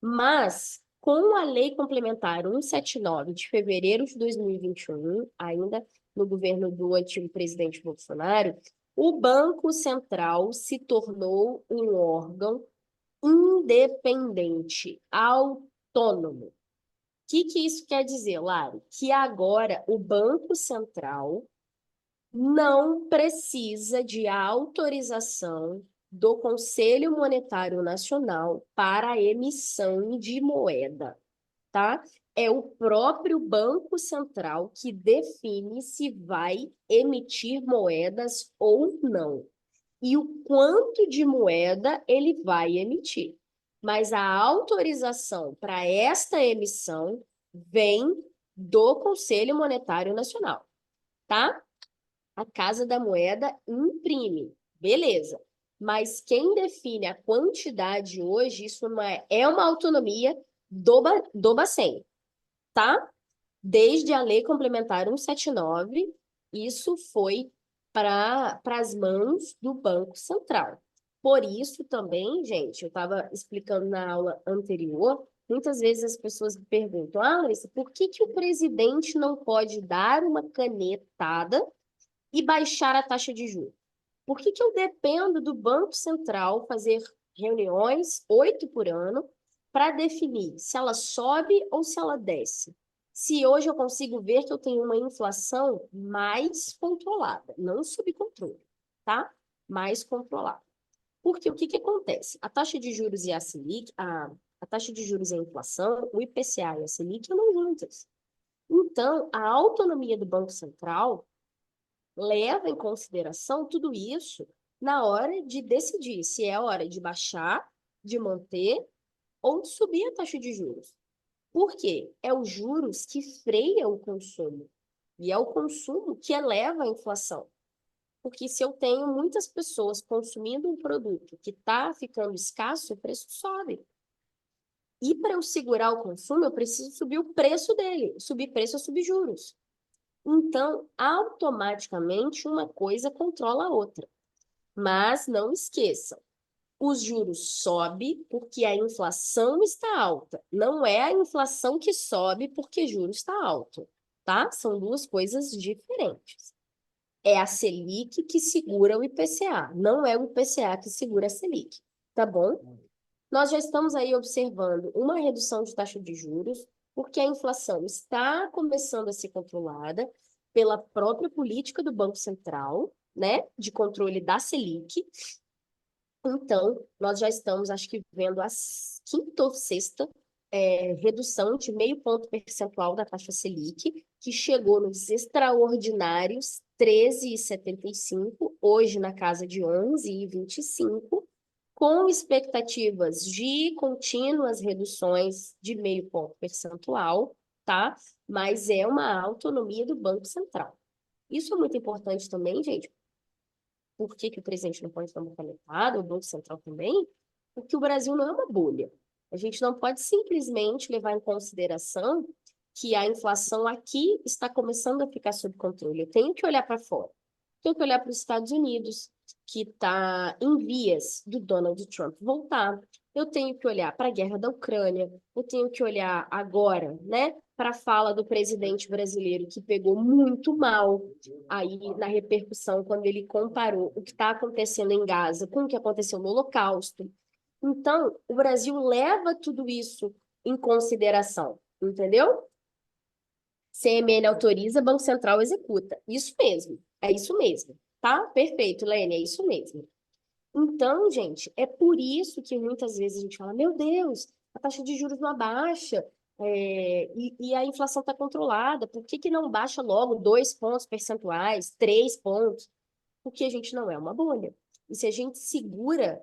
Mas, com a Lei Complementar 179 de fevereiro de 2021, ainda no governo do antigo presidente Bolsonaro, o Banco Central se tornou um órgão independente, autônomo. O que isso quer dizer, Lari? Que agora o Banco Central não precisa de autorização do Conselho Monetário Nacional para a emissão de moeda, tá? É o próprio Banco Central que define se vai emitir moedas ou não. E o quanto de moeda ele vai emitir. Mas a autorização para esta emissão vem do Conselho Monetário Nacional, tá? A Casa da Moeda imprime, beleza. Mas quem define a quantidade hoje, isso não é uma autonomia do Bacen, tá? Desde a Lei Complementar 179, isso foi para as mãos do Banco Central. Por isso também, gente, eu estava explicando na aula anterior, muitas vezes as pessoas me perguntam, Larissa, por que o presidente não pode dar uma canetada e baixar a taxa de juros? Por que que eu dependo do Banco Central fazer reuniões, 8 por ano, para definir se ela sobe ou se ela desce? Se hoje eu consigo ver que eu tenho uma inflação mais controlada, não sob controle, tá? Mais controlada. Porque o que que acontece? A taxa de juros e a Selic, a taxa de juros e a inflação, o IPCA e a Selic andam juntas. Então, a autonomia do Banco Central leva em consideração tudo isso na hora de decidir se é hora de baixar, de manter ou de subir a taxa de juros. Por quê? É os juros que freia o consumo. E é o consumo que eleva a inflação. Porque se eu tenho muitas pessoas consumindo um produto que está ficando escasso, o preço sobe. E para eu segurar o consumo, eu preciso subir o preço dele. Subir preço é subir juros. Então, automaticamente, uma coisa controla a outra. Mas não esqueçam, os juros sobem porque a inflação está alta. Não é a inflação que sobe porque juros está alto, tá? São duas coisas diferentes. É a Selic que segura o IPCA, não é o IPCA que segura a Selic, tá bom? Nós já estamos aí observando uma redução de taxa de juros, porque a inflação está começando a ser controlada pela própria política do Banco Central, né, de controle da Selic. Então, nós já estamos, acho que, vendo a quinta ou sexta redução de 0,5 ponto percentual da taxa Selic, que chegou nos extraordinários 13,75, hoje na casa de 11,25, com expectativas de contínuas reduções de 0,5 ponto percentual, tá? Mas é uma autonomia do Banco Central. Isso é muito importante também, gente. Por que que o presidente não pode estar canetado, o Banco Central também? Porque o Brasil não é uma bolha. A gente não pode simplesmente levar em consideração que a inflação aqui está começando a ficar sob controle. Eu tenho que olhar para fora. Tenho que olhar para os Estados Unidos, que está em vias do Donald Trump voltar. Eu tenho que olhar para a guerra da Ucrânia. Eu tenho que olhar agora, né, para a fala do presidente brasileiro, que pegou muito mal aí na repercussão quando ele comparou o que está acontecendo em Gaza com o que aconteceu no Holocausto. Então, o Brasil leva tudo isso em consideração, entendeu? CMN autoriza, Banco Central executa. Isso mesmo, é isso mesmo, tá? Perfeito, Lene, é isso mesmo. Então, gente, é por isso que muitas vezes a gente fala, meu Deus, a taxa de juros não abaixa, e a inflação está controlada, por que que não baixa logo 2 pontos percentuais, 3 pontos? Porque a gente não é uma bolha. E se a gente segura,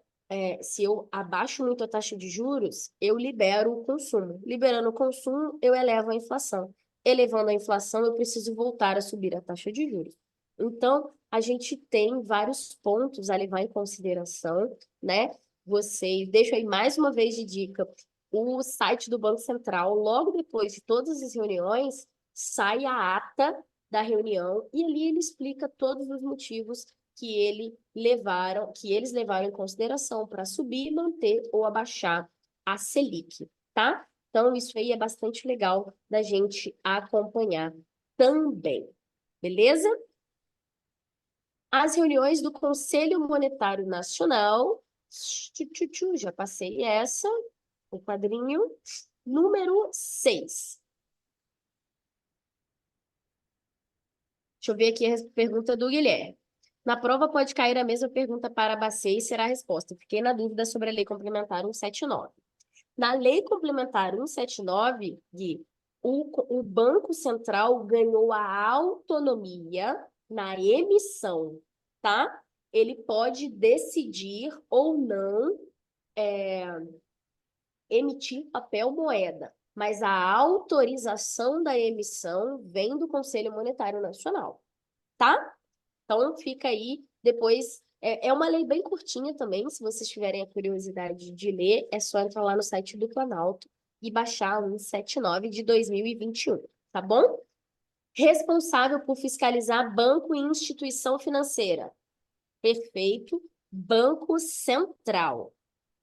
se eu abaixo muito a taxa de juros, eu libero o consumo. Liberando o consumo, eu elevo a inflação. Elevando a inflação, eu preciso voltar a subir a taxa de juros. Então, a gente tem vários pontos a levar em consideração, né? Vocês, deixo aí mais uma vez de dica, o site do Banco Central, logo depois de todas as reuniões, sai a ata da reunião e ali ele explica todos os motivos que eles levaram em consideração para subir, manter ou abaixar a Selic, tá? Então, isso aí é bastante legal da gente acompanhar também, beleza? As reuniões do Conselho Monetário Nacional, já passei essa, o quadrinho, número 6. Deixa eu ver aqui a pergunta do Guilherme. Na prova pode cair a mesma pergunta para a BACE e será a resposta. Fiquei na dúvida sobre a Lei Complementar 179. Na Lei Complementar 179, Gui, o Banco Central ganhou a autonomia na emissão, tá? Ele pode decidir ou não emitir papel moeda, mas a autorização da emissão vem do Conselho Monetário Nacional, tá? Então, fica aí, depois... É uma lei bem curtinha também, se vocês tiverem a curiosidade de ler, é só entrar lá no site do Planalto e baixar a 179 de 2021, tá bom? Responsável por fiscalizar banco e instituição financeira. Perfeito. Banco Central.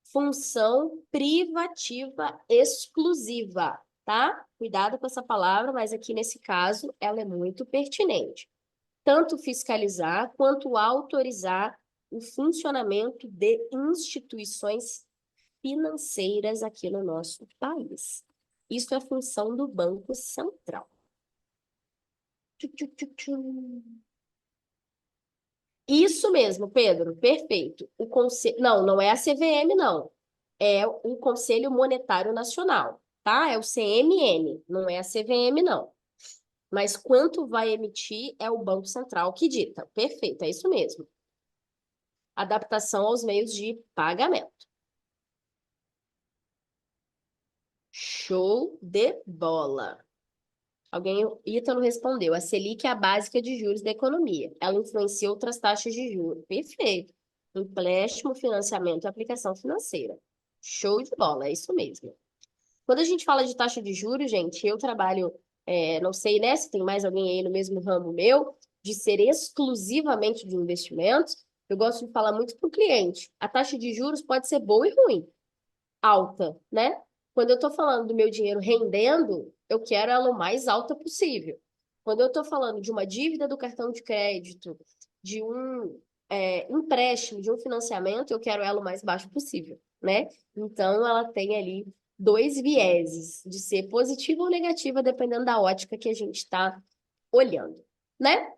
Função privativa exclusiva, tá? Cuidado com essa palavra, mas aqui nesse caso ela é muito pertinente. tanto fiscalizar quanto autorizar o funcionamento de instituições financeiras aqui no nosso país. Isso é função do Banco Central. Isso mesmo, Pedro, perfeito. Não é a CVM, não. É o Conselho Monetário Nacional, tá? É o CMN, não é a CVM, não. Mas quanto vai emitir é o Banco Central que dita. Perfeito, é isso mesmo. Adaptação aos meios de pagamento. Show de bola. Ítalo respondeu. A Selic é a básica de juros da economia. Ela influencia outras taxas de juros. Perfeito. Empréstimo, financiamento e aplicação financeira. Show de bola, é isso mesmo. Quando a gente fala de taxa de juros, gente, eu trabalho, não sei, né, se tem mais alguém aí no mesmo ramo meu, de ser exclusivamente de investimentos, eu gosto de falar muito para o cliente. A taxa de juros pode ser boa e ruim. Alta, né? Quando eu estou falando do meu dinheiro rendendo, eu quero ela o mais alta possível. Quando eu estou falando de uma dívida do cartão de crédito, de um empréstimo, de um financiamento, eu quero ela o mais baixo possível, né? Então, ela tem ali dois vieses, de ser positiva ou negativa, dependendo da ótica que a gente está olhando, né?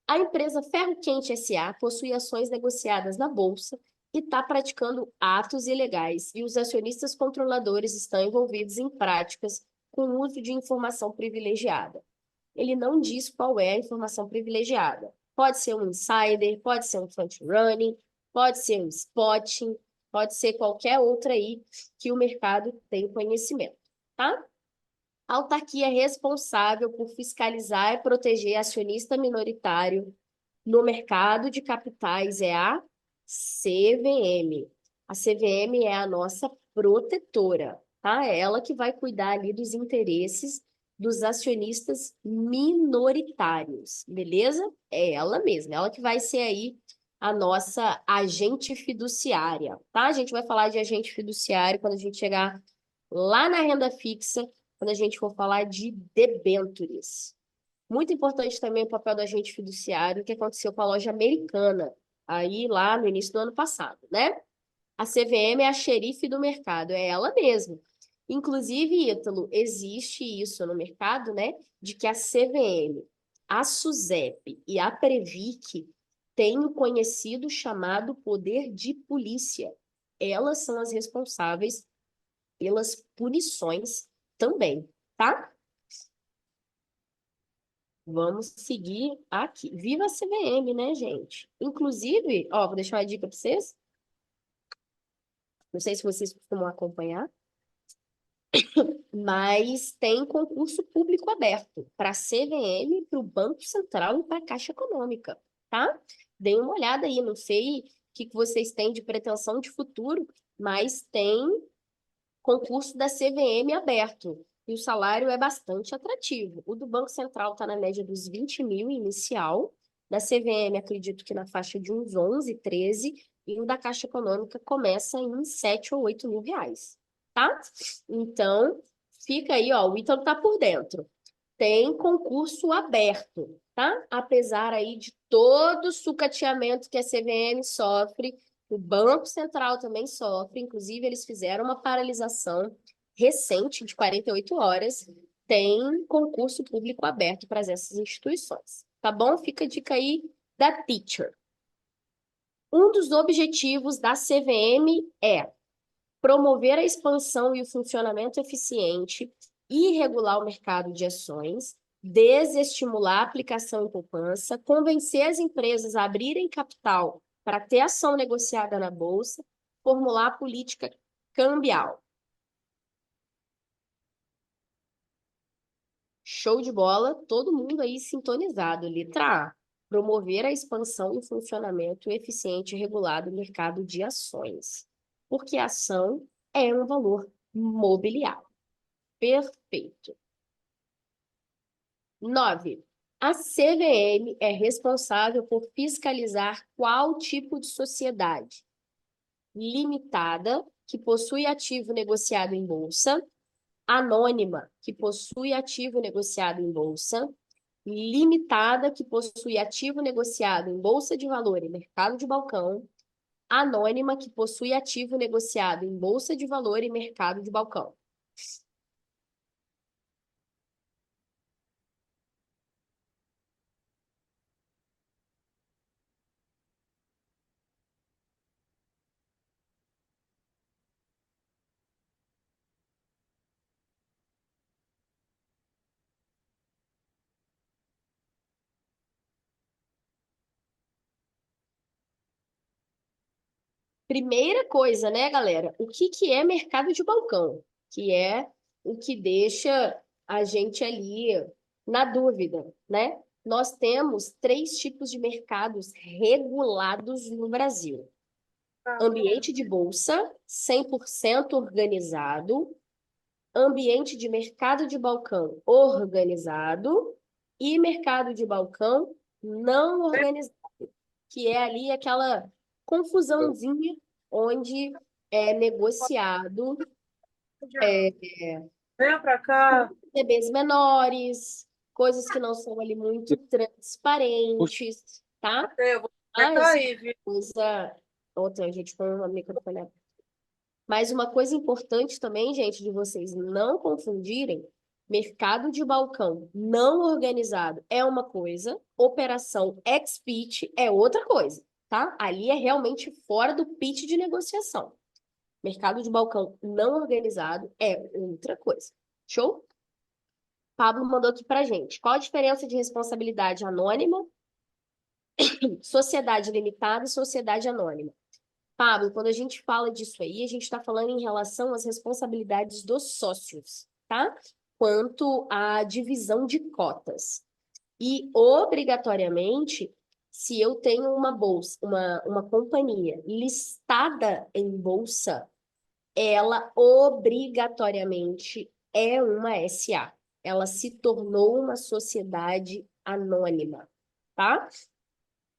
A empresa Ferro Quente S.A. possui ações negociadas na Bolsa e está praticando atos ilegais, e os acionistas controladores estão envolvidos em práticas com uso de informação privilegiada. Ele não diz qual é a informação privilegiada. Pode ser um insider, pode ser um front-running, pode ser um spotting, pode ser qualquer outra aí que o mercado tem conhecimento, tá? A autarquia é responsável por fiscalizar e proteger acionista minoritário no mercado de capitais é a CVM. A CVM é a nossa protetora, tá? É ela que vai cuidar ali dos interesses dos acionistas minoritários, beleza? É ela mesma, ela que vai ser aí a nossa agente fiduciária, tá? A gente vai falar de agente fiduciário quando a gente chegar lá na renda fixa, quando a gente for falar de debêntures. Muito importante também o papel do agente fiduciário, que aconteceu com a loja Americana, aí lá no início do ano passado, né? A CVM é a xerife do mercado, é ela mesma. Inclusive, Ítalo, existe isso no mercado, né? De que a CVM, a SUSEP e a Previc têm o conhecido chamado poder de polícia. Elas são as responsáveis pelas punições também, tá? Vamos seguir aqui. Viva a CVM, né, gente? Inclusive, ó, vou deixar uma dica para vocês. Não sei se vocês costumam acompanhar, mas tem concurso público aberto para a CVM, para o Banco Central e para a Caixa Econômica, tá? Deem uma olhada aí, não sei o que vocês têm de pretensão de futuro, mas tem concurso da CVM aberto. E o salário é bastante atrativo. O do Banco Central está na média dos 20 mil inicial. Da CVM, acredito que na faixa de uns 11, 13. E o da Caixa Econômica começa em 7 ou 8 mil reais. Tá? Então, fica aí, ó. O Ítalo tá por dentro. Tem concurso aberto, tá? Apesar aí de todo o sucateamento que a CVM sofre, o Banco Central também sofre. Inclusive, eles fizeram uma paralisação recente de 48 horas, tem concurso público aberto para essas instituições. Tá bom? Fica a dica aí da Teacher. Um dos objetivos da CVM é promover a expansão e o funcionamento eficiente e regular o mercado de ações, desestimular a aplicação em poupança, convencer as empresas a abrirem capital para ter ação negociada na Bolsa, formular política cambial. Show de bola, todo mundo aí sintonizado. Letra A, promover a expansão e funcionamento eficiente e regulado do mercado de ações. Porque a ação é um valor mobiliário. Perfeito. 9. A CVM é responsável por fiscalizar qual tipo de sociedade limitada, que possui ativo negociado em bolsa, anônima, que possui ativo negociado em bolsa, limitada, que possui ativo negociado em bolsa de valor e mercado de balcão, anônima, que possui ativo negociado em bolsa de valor e mercado de balcão. Primeira coisa, né, galera? O que que é mercado de balcão? Que é o que deixa a gente ali na dúvida, né? Nós temos 3 tipos de mercados regulados no Brasil. Ambiente de bolsa, 100% organizado, ambiente de mercado de balcão organizado e mercado de balcão não organizado, que é ali aquela confusãozinha onde é negociado Vem pra cá. bebês menores, coisas que não são ali muito transparentes, tá? Eu vou Mas cair, viu? coisa... Outra, gente, com o microfone aberto. Mas uma coisa importante também, gente, de vocês não confundirem, mercado de balcão não organizado é uma coisa, operação ex-pitch é outra coisa, tá? Ali é realmente fora do pitch de negociação. Mercado de balcão não organizado é outra coisa. Show? Pablo mandou aqui pra gente. Qual a diferença de responsabilidade anônima, sociedade limitada e sociedade anônima? Pablo, quando a gente fala disso aí, a gente está falando em relação às responsabilidades dos sócios, tá? Quanto à divisão de cotas. E, obrigatoriamente, se eu tenho uma bolsa, uma companhia listada em bolsa, ela obrigatoriamente é uma SA. Ela se tornou uma sociedade anônima, tá?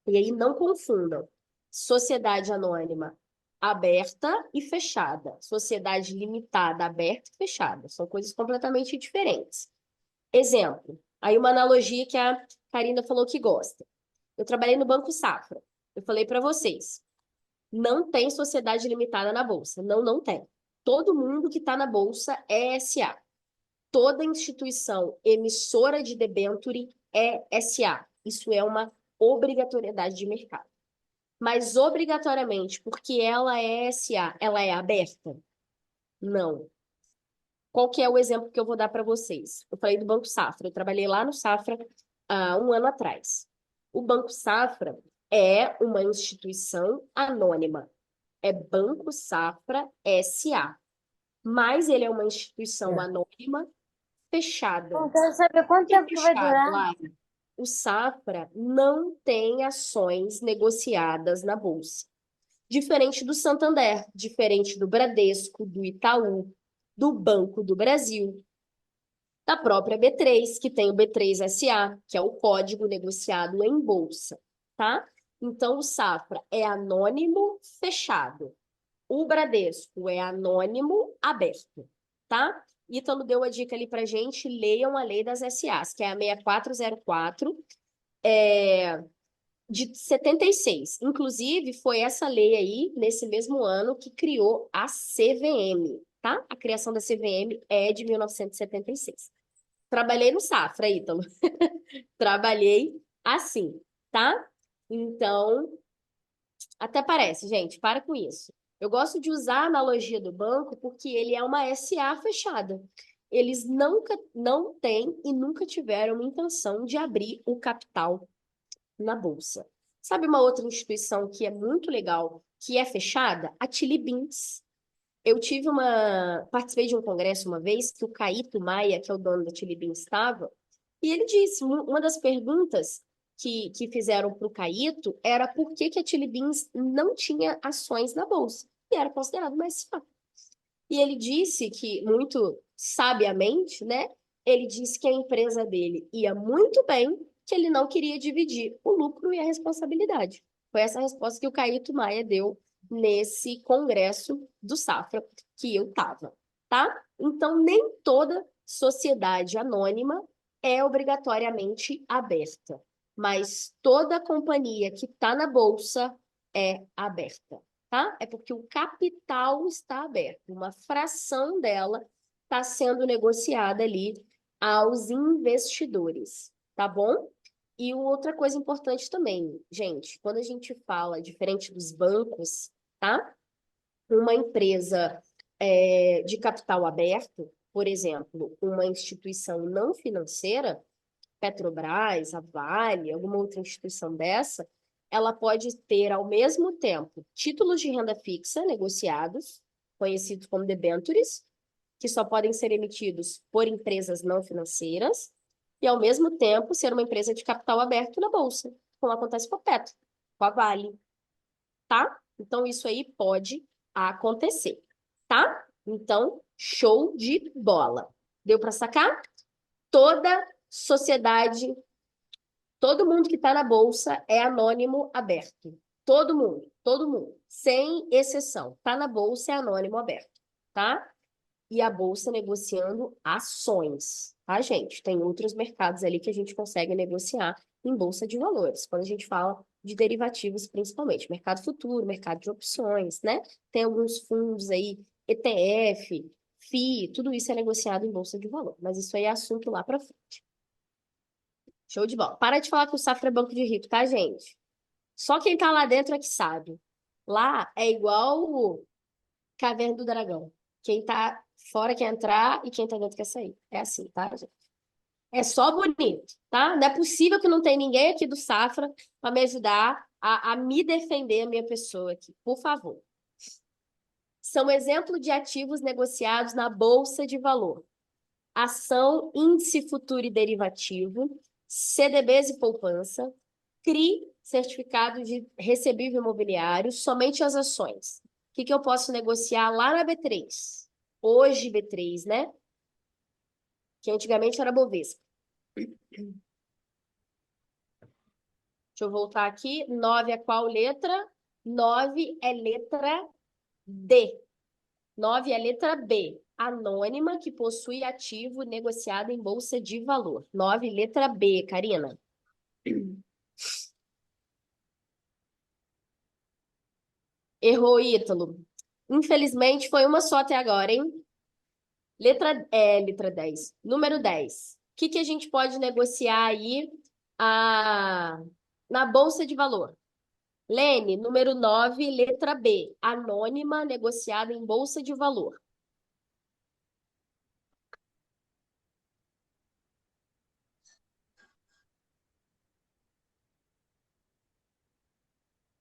E aí não confundam. Sociedade anônima aberta e fechada. Sociedade limitada, aberta e fechada. São coisas completamente diferentes. Exemplo, aí uma analogia que a Karina falou que gosta. Eu trabalhei no Banco Safra. Eu falei para vocês, não tem sociedade limitada na Bolsa. Não, não tem. Todo mundo que está na Bolsa é SA. Toda instituição emissora de debenture é SA. Isso é uma obrigatoriedade de mercado. Mas obrigatoriamente, porque ela é SA, ela é aberta? Não. Qual que é o exemplo que eu vou dar para vocês? Eu falei do Banco Safra. Eu trabalhei lá no Safra há um ano atrás. O Banco Safra é uma instituição anônima. É Banco Safra SA. Mas ele é uma instituição anônima fechada. Eu quero saber quanto tempo que vai Fechado, durar. Lara. O Safra não tem ações negociadas na Bolsa. Diferente do Santander, diferente do Bradesco, do Itaú, do Banco do Brasil, da própria B3, que tem o B3SA, que é o código negociado em Bolsa, tá? Então, o Safra é anônimo fechado. O Bradesco é anônimo aberto, tá? Ítalo deu a dica ali pra gente, leiam a lei das SAs, que é a 6404, de 76. Inclusive, foi essa lei aí, nesse mesmo ano, que criou a CVM, tá? A criação da CVM é de 1976. Trabalhei no Safra, Ítalo. Trabalhei assim, tá? Então, até parece, gente, para com isso. Eu gosto de usar a analogia do banco porque ele é uma SA fechada. Eles não têm e nunca tiveram intenção de abrir o capital na Bolsa. Sabe uma outra instituição que é muito legal, que é fechada? A Chili Beans. Eu participei de um congresso uma vez que o Caíto Maia, que é o dono da Chili Beans, estava, e ele disse, uma das perguntas que fizeram para o Caíto era por que a Chili Beans não tinha ações na Bolsa, e era considerado uma SA. E ele disse que, muito sabiamente, né, ele disse que a empresa dele ia muito bem, que ele não queria dividir o lucro e a responsabilidade. Foi essa a resposta que o Caíto Maia deu nesse congresso do Safra que eu estava, tá? Então, nem toda sociedade anônima é obrigatoriamente aberta, mas toda companhia que está na bolsa é aberta, tá? É porque o capital está aberto, uma fração dela está sendo negociada ali aos investidores, tá bom? E outra coisa importante também, gente, quando a gente fala diferente dos bancos, tá? Uma empresa de capital aberto, por exemplo, uma instituição não financeira, Petrobras, a Vale, alguma outra instituição dessa, ela pode ter ao mesmo tempo títulos de renda fixa negociados, conhecidos como debentures, que só podem ser emitidos por empresas não financeiras, e ao mesmo tempo ser uma empresa de capital aberto na bolsa, como acontece com a Petro, com a Vale, tá? Então isso aí pode acontecer, tá? Então, show de bola. Deu para sacar? Toda sociedade, todo mundo que está na bolsa é anônimo aberto. Todo mundo, sem exceção. Está na bolsa é anônimo aberto, tá? E a bolsa negociando ações, tá, gente? Tem outros mercados ali que a gente consegue negociar em bolsa de valores, quando a gente fala de derivativos principalmente, mercado futuro, mercado de opções, né? Tem alguns fundos aí, ETF, FI, tudo isso é negociado em bolsa de valor, mas isso aí é assunto lá para frente. Show de bola. Para de falar que o Safra é banco de rico, tá, gente? Só quem tá lá dentro é que sabe. Lá é igual o Caverna do Dragão. Quem tá fora quer entrar e quem tá dentro quer sair. É assim, tá, gente? É só bonito, tá? Não é possível que não tenha ninguém aqui do Safra para me ajudar a me defender a minha pessoa aqui. Por favor. São exemplo de ativos negociados na Bolsa de Valor. Ação, índice futuro e derivativo, CDBs e poupança, CRI, certificado de recebível imobiliário, somente as ações. O que eu posso negociar lá na B3? Hoje B3, né? Que antigamente era Bovespa. Deixa eu voltar aqui. 9 é qual letra? 9 é letra D. 9 é letra B. Anônima que possui ativo negociado em bolsa de valor. 9, letra B, Karina. Errou, Ítalo. Infelizmente, foi uma só até agora, hein? Letra 10. Número 10. O que a gente pode negociar aí na Bolsa de Valor? Lene, número 9, letra B. Anônima, negociada em Bolsa de Valor.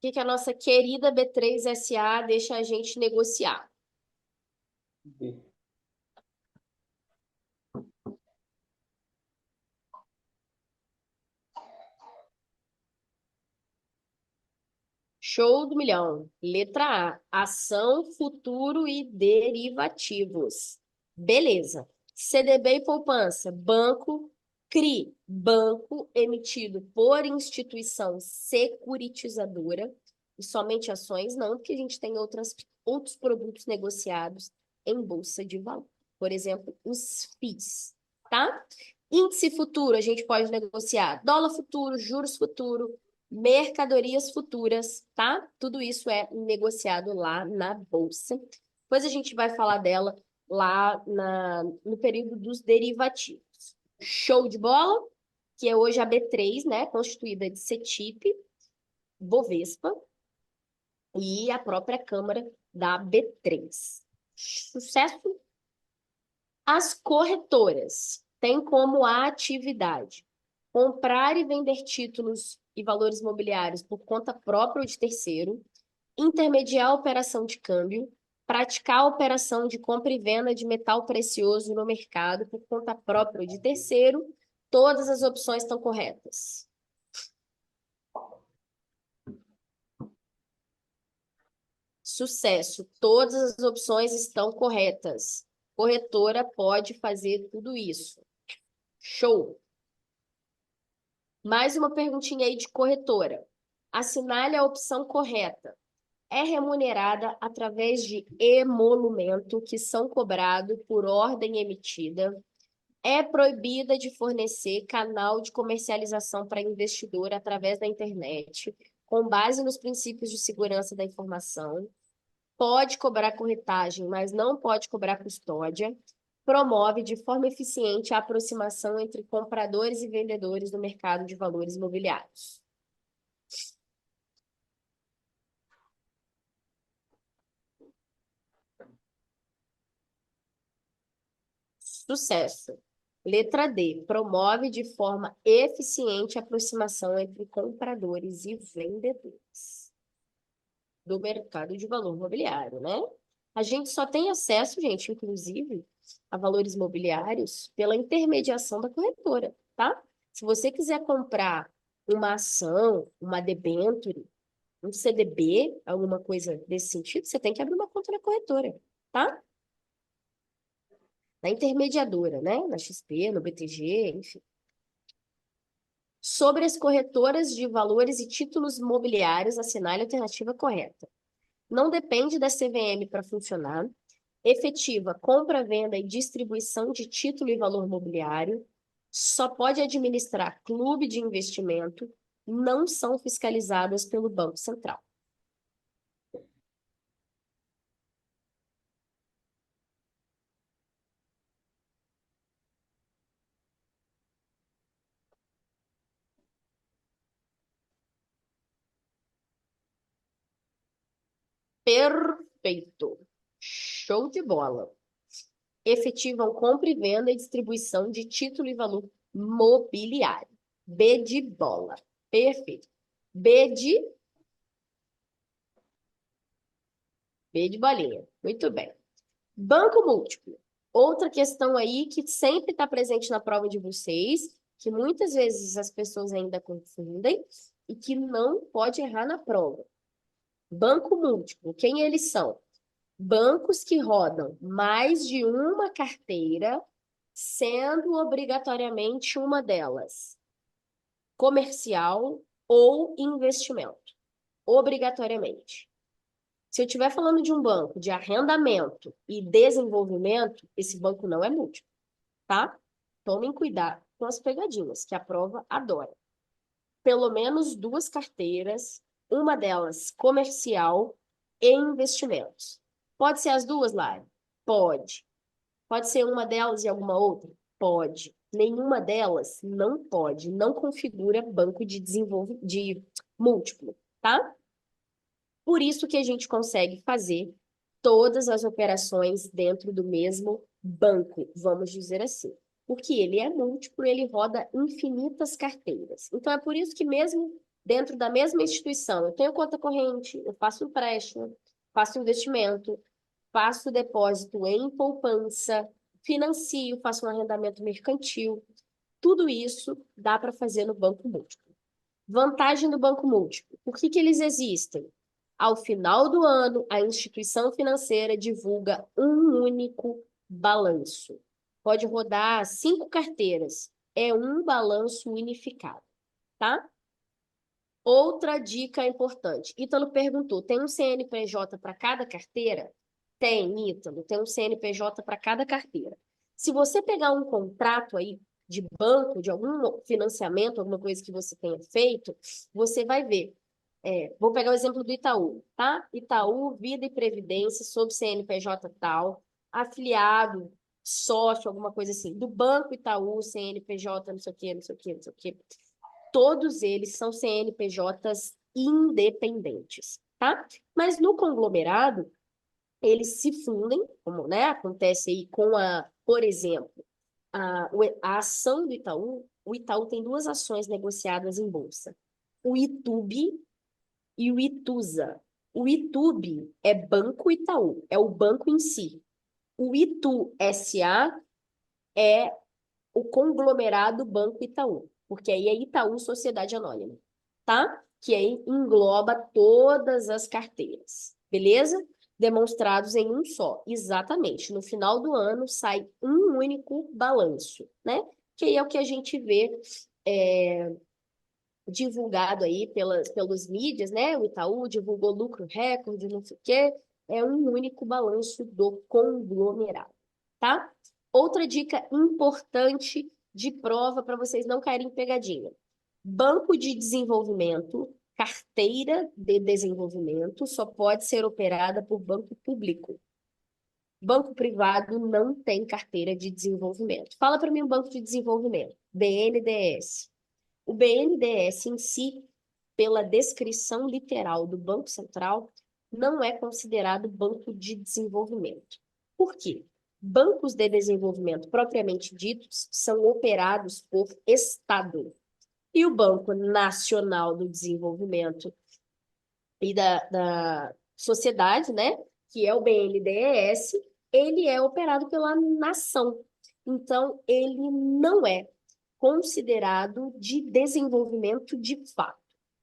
O que a nossa querida B3SA deixa a gente negociar? Show do milhão. Letra A, ação, futuro e derivativos. Beleza. CDB e poupança, banco, CRI, banco emitido por instituição securitizadora, e somente ações não, porque a gente tem outros produtos negociados em bolsa de valor. Por exemplo, os FIIs, tá? Índice futuro, a gente pode negociar dólar futuro, juros futuro, mercadorias futuras, tá? Tudo isso é negociado lá na bolsa. Depois a gente vai falar dela lá no período dos derivativos. Show de bola? Que é hoje a B3, né? Constituída de CETIP, Bovespa e a própria Câmara da B3. Sucesso? As corretoras têm como atividade comprar e vender títulos e valores imobiliários por conta própria ou de terceiro, intermediar a operação de câmbio, praticar a operação de compra e venda de metal precioso no mercado por conta própria ou de terceiro. Todas as opções estão corretas. Sucesso. Todas as opções estão corretas. Corretora pode fazer tudo isso. Show. Mais uma perguntinha aí de corretora. Assinale a opção correta. É remunerada através de emolumento que são cobrados por ordem emitida. é proibida de fornecer canal de comercialização para investidor através da internet, com base nos princípios de segurança da informação, pode cobrar corretagem, mas não pode cobrar custódia, promove de forma eficiente a aproximação entre compradores e vendedores no mercado de valores imobiliários. Sucesso. Letra D. Promove de forma eficiente a aproximação entre compradores e vendedores do mercado de valor imobiliário, né? A gente só tem acesso, gente, inclusive, a valores imobiliários pela intermediação da corretora, tá? Se você quiser comprar uma ação, uma debênture, um CDB, alguma coisa desse sentido, você tem que abrir uma conta na corretora, tá? Na intermediadora, né? Na XP, no BTG, enfim. Sobre as corretoras de valores e títulos imobiliários, assinale a alternativa correta. Não depende da CVM para funcionar. Efetiva compra, venda e distribuição de título e valor imobiliário. Só pode administrar clube de investimento. Não são fiscalizadas pelo Banco Central. Perfeito. Show de bola. Efetivam compra e venda e distribuição de título e valor mobiliário. B de bola. Perfeito. B de bolinha. Muito bem. Banco múltiplo. Outra questão aí que sempre está presente na prova de vocês, que muitas vezes as pessoas ainda confundem e que não pode errar na prova. Banco múltiplo. Quem eles são? Bancos que rodam mais de uma carteira, sendo obrigatoriamente uma delas comercial ou investimento. Obrigatoriamente. Se eu estiver falando de um banco de arrendamento e desenvolvimento, esse banco não é múltiplo, tá? Tomem cuidado com as pegadinhas, que a prova adora. Pelo menos duas carteiras, uma delas comercial e investimentos. Pode ser as duas, Lari? Pode. Pode ser uma delas e alguma outra? Pode. Nenhuma delas não pode, não configura banco de múltiplo, tá? Por isso que a gente consegue fazer todas as operações dentro do mesmo banco, vamos dizer assim. Porque ele é múltiplo, ele roda infinitas carteiras. Então, é por isso que mesmo dentro da mesma instituição, eu tenho conta corrente, eu faço empréstimo, faço investimento, faço depósito em poupança, financio, faço um arrendamento mercantil. Tudo isso dá para fazer no banco múltiplo. Vantagem do banco múltiplo. Por que eles existem? Ao final do ano, a instituição financeira divulga um único balanço. Pode rodar 5 carteiras. É um balanço unificado, tá? Outra dica importante. Ítalo perguntou, tem um CNPJ para cada carteira? Tem, Ítalo, tem um CNPJ para cada carteira. Se você pegar um contrato aí de banco, de algum financiamento, alguma coisa que você tenha feito, você vai ver. Vou pegar o exemplo do Itaú, tá? Itaú, Vida e Previdência, sob CNPJ tal, afiliado, sócio, alguma coisa assim, do Banco Itaú, CNPJ, não sei o quê, não sei o quê, não sei o quê. Todos eles são CNPJs independentes, tá? Mas no conglomerado, eles se fundem, como, né, acontece aí com por exemplo, a ação do Itaú. O Itaú tem 2 ações negociadas em bolsa. O Itube e o Itusa. O Itube é Banco Itaú, é o banco em si. O Itu SA é o conglomerado Banco Itaú, porque aí é Itaú Sociedade Anônima, tá? Que aí engloba todas as carteiras, beleza? Demonstrados em um só, exatamente. No final do ano sai um único balanço, né? Que aí é o que a gente vê divulgado aí pelos mídias, né? O Itaú divulgou lucro recorde, não sei o quê. É um único balanço do conglomerado, tá? Outra dica importante de prova para vocês não caírem em pegadinha. Banco de desenvolvimento, carteira de desenvolvimento, só pode ser operada por banco público. Banco privado não tem carteira de desenvolvimento. Fala para mim um banco de desenvolvimento. BNDES. O BNDES em si, pela descrição literal do Banco Central, não é considerado banco de desenvolvimento. Por quê? Bancos de desenvolvimento propriamente ditos são operados por Estado. E o Banco Nacional do Desenvolvimento e da sociedade, né, que é o BNDES, ele é operado pela nação. Então, ele não é considerado de desenvolvimento de fato.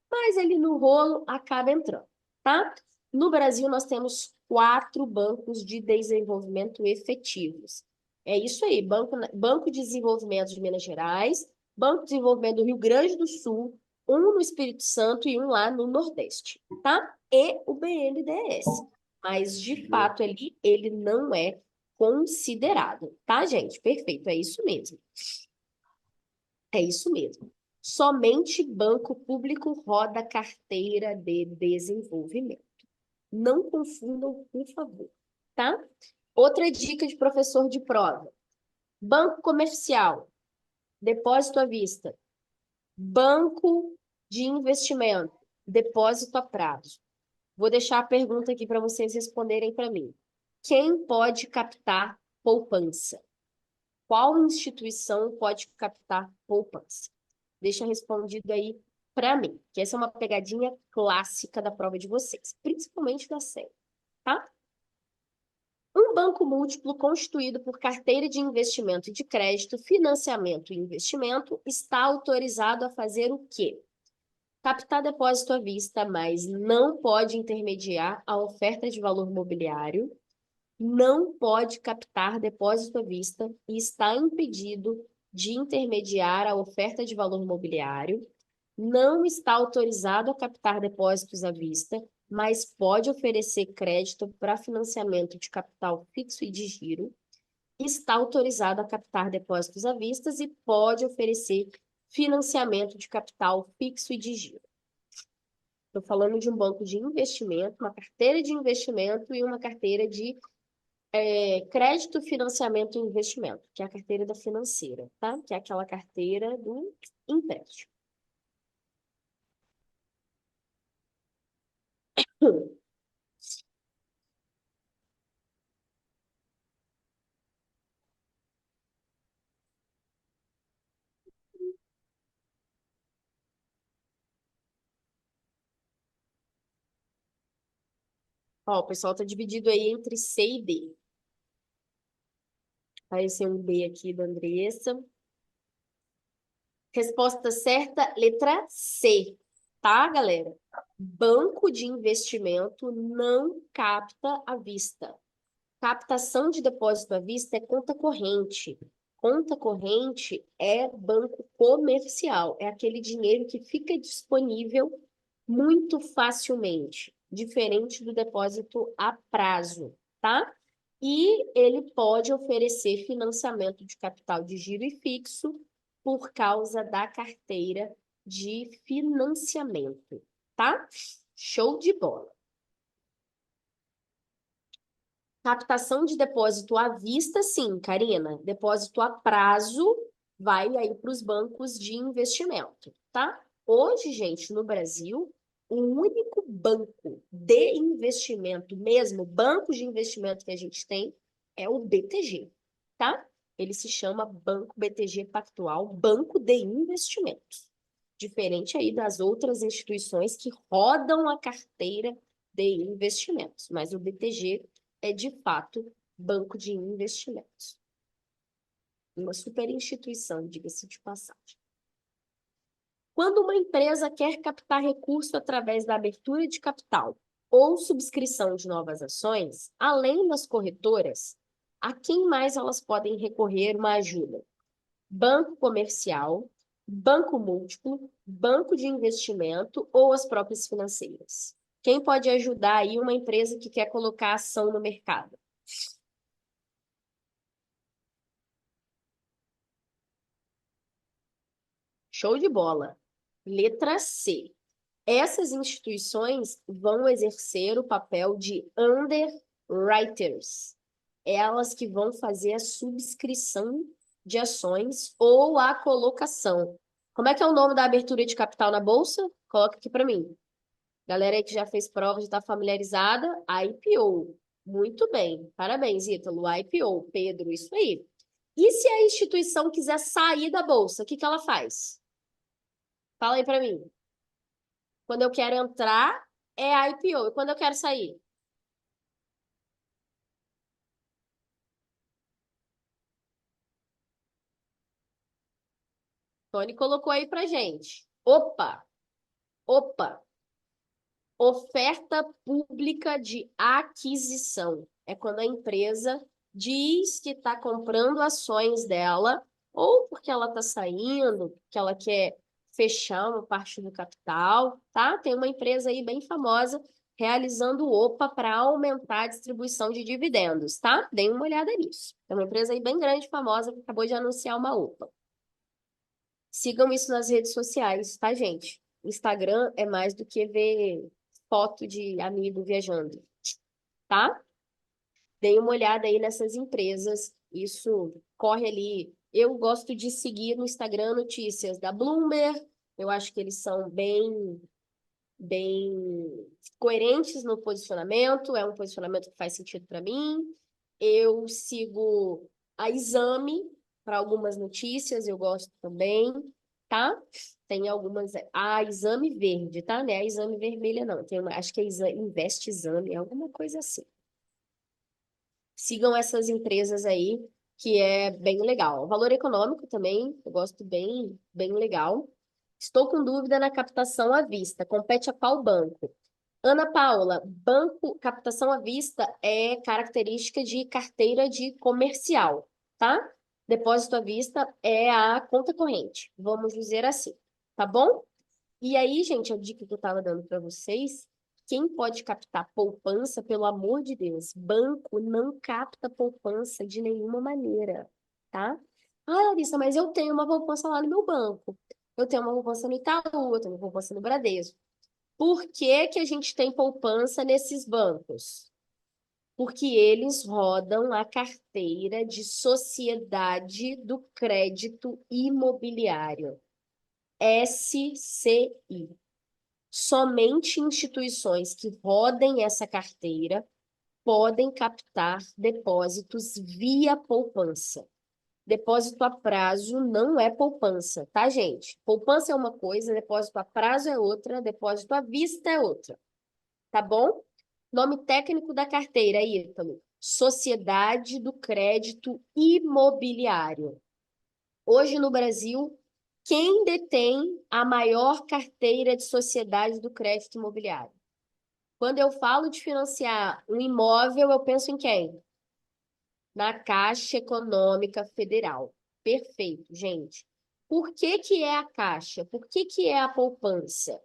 Mas ele no rolo acaba entrando, tá? No Brasil, nós temos 4 bancos de desenvolvimento efetivos. É isso aí, Banco de Desenvolvimento de Minas Gerais, Banco de Desenvolvimento do Rio Grande do Sul, um no Espírito Santo e um lá no Nordeste, tá? E o BNDES. Mas, de fato, ele não é considerado, tá, gente? Perfeito, é isso mesmo. É isso mesmo. Somente banco público roda carteira de desenvolvimento. Não confundam, por favor, tá? Outra dica de professor de prova. Banco comercial, depósito à vista. Banco de investimento, depósito a prazo. Vou deixar a pergunta aqui para vocês responderem para mim. Quem pode captar poupança? Qual instituição pode captar poupança? Deixa respondido aí para mim, que essa é uma pegadinha clássica da prova de vocês, principalmente da série, tá? Um banco múltiplo constituído por carteira de investimento e de crédito, financiamento e investimento está autorizado a fazer o quê? Captar depósito à vista, mas não pode intermediar a oferta de valor mobiliário, não pode captar depósito à vista e está impedido de intermediar a oferta de valor mobiliário, não está autorizado a captar depósitos à vista, mas pode oferecer crédito para financiamento de capital fixo e de giro, está autorizado a captar depósitos à vista e pode oferecer financiamento de capital fixo e de giro. Estou falando de um banco de investimento, uma carteira de investimento e uma carteira de crédito, financiamento e investimento, que é a carteira da financeira, tá? Que é aquela carteira do empréstimo. Ó, o pessoal está dividido aí entre C e D. Apareceu um B aqui da Andressa. Resposta certa, letra C, tá, galera? Banco de investimento não capta à vista. Captação de depósito à vista é conta corrente. Conta corrente é banco comercial, é aquele dinheiro que fica disponível muito facilmente, diferente do depósito a prazo, tá? E ele pode oferecer financiamento de capital de giro e fixo por causa da carteira de financiamento, tá? Show de bola. Captação de depósito à vista, sim, Karina. Depósito a prazo vai aí para os bancos de investimento, tá? Hoje, gente, no Brasil, o único banco de investimento mesmo, banco de investimento que a gente tem, é o BTG, tá? Ele se chama Banco BTG Pactual, Banco de Investimentos. Diferente aí das outras instituições que rodam a carteira de investimentos. Mas o BTG é, de fato, banco de investimentos. Uma super instituição, diga-se de passagem. Quando uma empresa quer captar recurso através da abertura de capital ou subscrição de novas ações, além das corretoras, a quem mais elas podem recorrer uma ajuda? Banco comercial, banco múltiplo, banco de investimento ou as próprias financeiras? Quem pode ajudar aí uma empresa que quer colocar ação no mercado? Show de bola. Letra C. Essas instituições vão exercer o papel de underwriters. Elas que vão fazer a subscrição de ações ou a colocação. Como é que é o nome da abertura de capital na bolsa? Coloca aqui para mim. Galera aí que já fez prova, já está familiarizada, IPO. Muito bem. Parabéns, Ítalo. IPO, Pedro, isso aí. E se a instituição quiser sair da bolsa, o que que ela faz? Fala aí para mim. Quando eu quero entrar, é IPO. E quando eu quero sair? Tony colocou aí pra gente. Opa! Oferta pública de aquisição. É quando a empresa diz que está comprando ações dela, ou porque ela está saindo, porque ela quer fechar uma parte do capital, tá? Tem uma empresa aí bem famosa realizando OPA para aumentar a distribuição de dividendos, tá? Deem uma olhada nisso. É uma empresa aí bem grande, famosa, que acabou de anunciar uma OPA. Sigam isso nas redes sociais, tá, gente? Instagram é mais do que ver foto de amigo viajando, tá? Deem uma olhada aí nessas empresas. Isso corre ali. Eu gosto de seguir no Instagram notícias da Bloomberg. Eu acho que eles são bem coerentes no posicionamento. É um posicionamento que faz sentido para mim. Eu sigo a Exame para algumas notícias. Eu gosto também, tá? Tem algumas. A Exame Verde, tá? Não é a Exame Vermelha, não. Tem uma, acho que é Investe Exame, alguma coisa assim. Sigam essas empresas aí, que é bem legal. O valor econômico também, eu gosto bem legal. Estou com dúvida na captação à vista. Compete a qual banco? Ana Paula, banco, captação à vista é característica de carteira de comercial, tá? Depósito à vista é a conta corrente, vamos dizer assim, tá bom? E aí, gente, a dica que eu estava dando para vocês, quem pode captar poupança, pelo amor de Deus, banco não capta poupança de nenhuma maneira, tá? Ah, Larissa, mas eu tenho uma poupança lá no meu banco. Eu tenho uma poupança no Itaú, eu tenho uma poupança no Bradesco. Por que que a gente tem poupança nesses bancos? Porque eles rodam a carteira de Sociedade do Crédito Imobiliário, SCI. Somente instituições que rodem essa carteira podem captar depósitos via poupança. Depósito a prazo não é poupança, tá, gente? Poupança é uma coisa, depósito a prazo é outra, depósito à vista é outra, tá bom? Nome técnico da carteira, Ítalo. Sociedade do Crédito Imobiliário. Hoje no Brasil, quem detém a maior carteira de sociedade do crédito imobiliário? Quando eu falo de financiar um imóvel, eu penso em quem? Na Caixa Econômica Federal. Perfeito, gente. Por que que é a Caixa? Por que que é a poupança?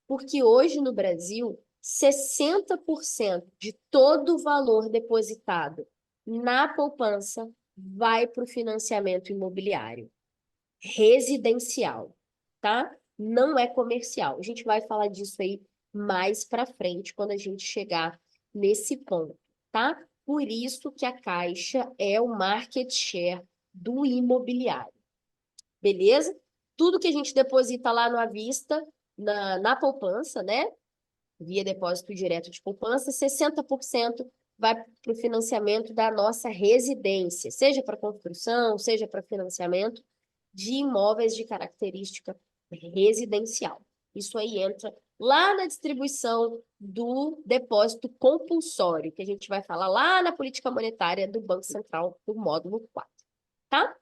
Porque hoje no Brasil, 60% de todo o valor depositado na poupança vai para o financiamento imobiliário residencial, tá? Não é comercial. A gente vai falar disso aí mais para frente, quando a gente chegar nesse ponto, tá? Por isso que a Caixa é o market share do imobiliário, beleza? Tudo que a gente deposita lá no à vista, na poupança, né? Via depósito direto de poupança, 60% vai para o financiamento da nossa residência, seja para construção, seja para financiamento de imóveis de característica residencial. Isso aí entra lá na distribuição do depósito compulsório, que a gente vai falar lá na política monetária do Banco Central, do módulo 4, tá?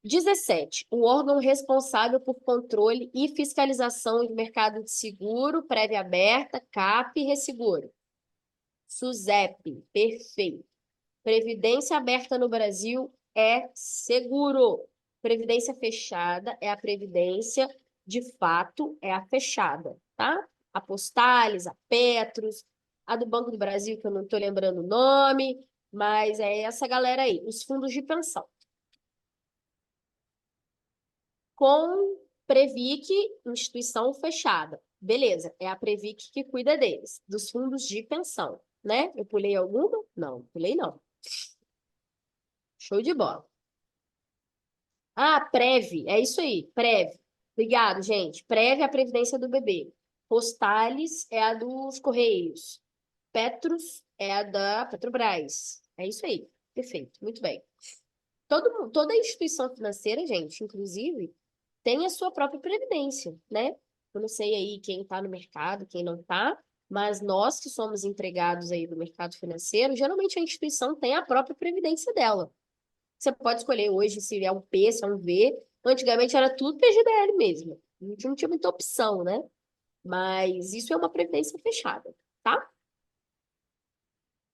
17. O órgão responsável por controle e fiscalização de mercado de seguro, prévia aberta, CAP e resseguro. SUSEP, perfeito. Previdência aberta no Brasil é seguro. Previdência fechada é a previdência, de fato, é a fechada, tá? A Postales, a Petros, a do Banco do Brasil, que eu não estou lembrando o nome, mas é essa galera aí, os fundos de pensão. Com Previc, instituição fechada. Beleza, é a Previc que cuida deles, dos fundos de pensão, né? Eu pulei alguma? Não, pulei não. Show de bola. Ah, Prev, é isso aí, Prev. Obrigado, gente. Prev é a previdência do bebê. Postales é a dos Correios. Petros é a da Petrobras. É isso aí. Perfeito, muito bem. Toda instituição financeira, gente, inclusive, tem a sua própria previdência, né? Eu não sei aí quem está no mercado, quem não está, mas nós que somos empregados aí do mercado financeiro, geralmente a instituição tem a própria previdência dela. Você pode escolher hoje se é um P, se é um V. Antigamente era tudo PGBL mesmo. A gente não tinha muita opção, né? Mas isso é uma previdência fechada, tá?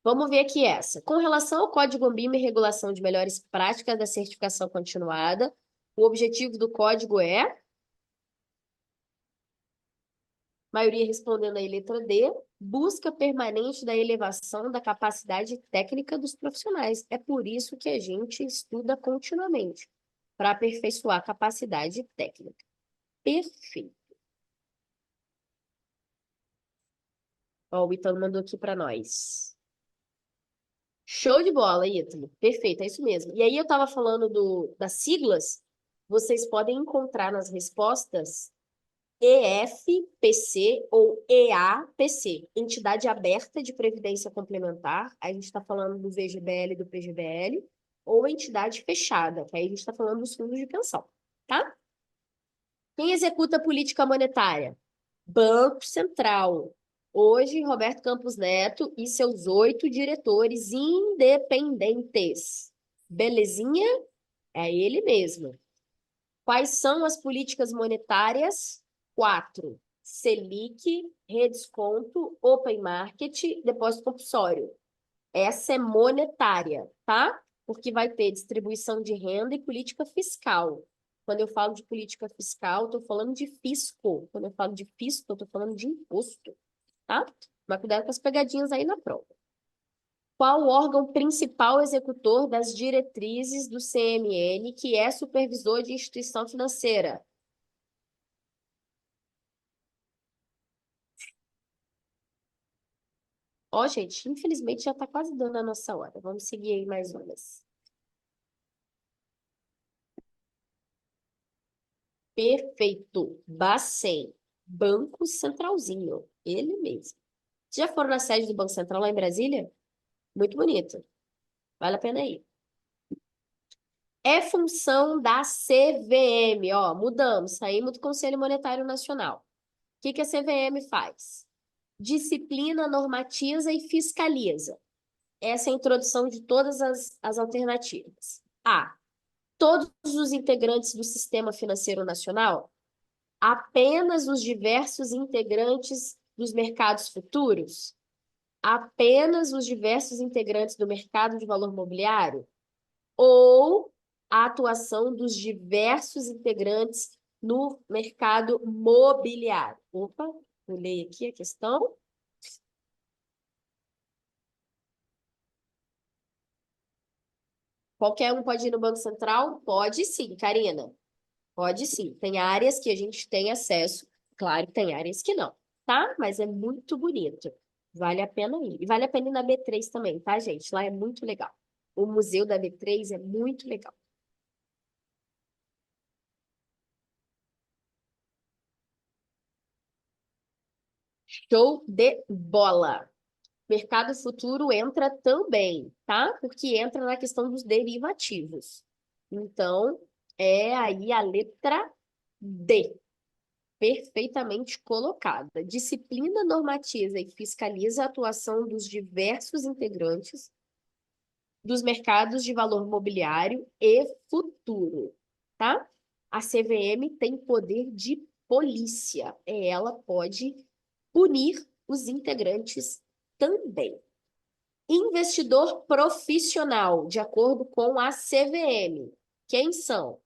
Vamos ver aqui essa. Com relação ao Código ANBIMA e regulação de melhores práticas da certificação continuada, o objetivo do código é, maioria respondendo aí letra D, busca permanente da elevação da capacidade técnica dos profissionais. É por isso que a gente estuda continuamente, para aperfeiçoar a capacidade técnica. Perfeito. Ó, o Ítalo mandou aqui para nós. Show de bola, Ítalo. Perfeito, é isso mesmo. E aí eu estava falando das siglas, vocês podem encontrar nas respostas EFPC ou EAPC, Entidade Aberta de Previdência Complementar, aí a gente está falando do VGBL e do PGBL, ou entidade fechada, que aí a gente está falando dos fundos de pensão, tá? Quem executa a política monetária? Banco Central. Hoje, Roberto Campos Neto e seus 8 diretores independentes. Belezinha? É ele mesmo. Quais são as políticas monetárias? 4. Selic, redesconto, open market, depósito compulsório. Essa é monetária, tá? Porque vai ter distribuição de renda e política fiscal. Quando eu falo de política fiscal, estou falando de fisco. Quando eu falo de fisco, eu estou falando de imposto, tá? Mas cuidado com as pegadinhas aí na prova. Qual o órgão principal executor das diretrizes do CMN, que é supervisor de instituição financeira? Ó, gente, infelizmente já está quase dando a nossa hora. Vamos seguir aí mais umas. Perfeito. Bacen. Banco Centralzinho. Ele mesmo. Já foram na sede do Banco Central lá em Brasília? Muito bonito. Vale a pena ir. É função da CVM. Ó, mudamos. Saímos do Conselho Monetário Nacional. O que a CVM faz? Disciplina, normatiza e fiscaliza. Essa é a introdução de todas as alternativas. A. Todos os integrantes do Sistema Financeiro Nacional? Apenas os diversos integrantes dos mercados futuros? Apenas os diversos integrantes do mercado de valor mobiliário? Ou a atuação dos diversos integrantes no mercado mobiliário? Opa, pulei aqui a questão. Qualquer um pode ir no Banco Central? Pode sim, Karina. Pode sim. Tem áreas que a gente tem acesso, claro que tem áreas que não, tá? Mas é muito bonito. Vale a pena ir. E vale a pena ir na B3 também, tá, gente? Lá é muito legal. O museu da B3 é muito legal. Show de bola. Mercado futuro entra também, tá? Porque entra na questão dos derivativos. Então, é aí a letra D. Perfeitamente colocada. Disciplina, normatiza e fiscaliza a atuação dos diversos integrantes dos mercados de valor mobiliário e futuro, tá? A CVM tem poder de polícia. Ela pode punir os integrantes também. Investidor profissional, de acordo com a CVM. Quem são?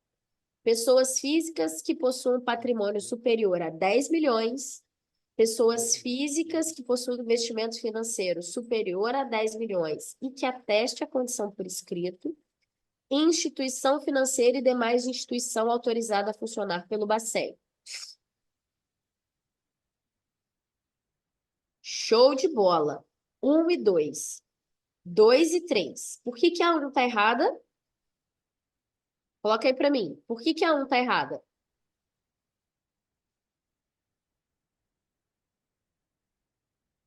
Pessoas físicas que possuem patrimônio superior a 10 milhões, pessoas físicas que possuem investimento financeiro superior a 10 milhões e que ateste a condição por escrito, instituição financeira e demais instituição autorizada a funcionar pelo Bacen. Show de bola. 1 e 2. 2 e 3. Por que a 1 está errada? Coloca aí para mim. Por que a 1 está errada?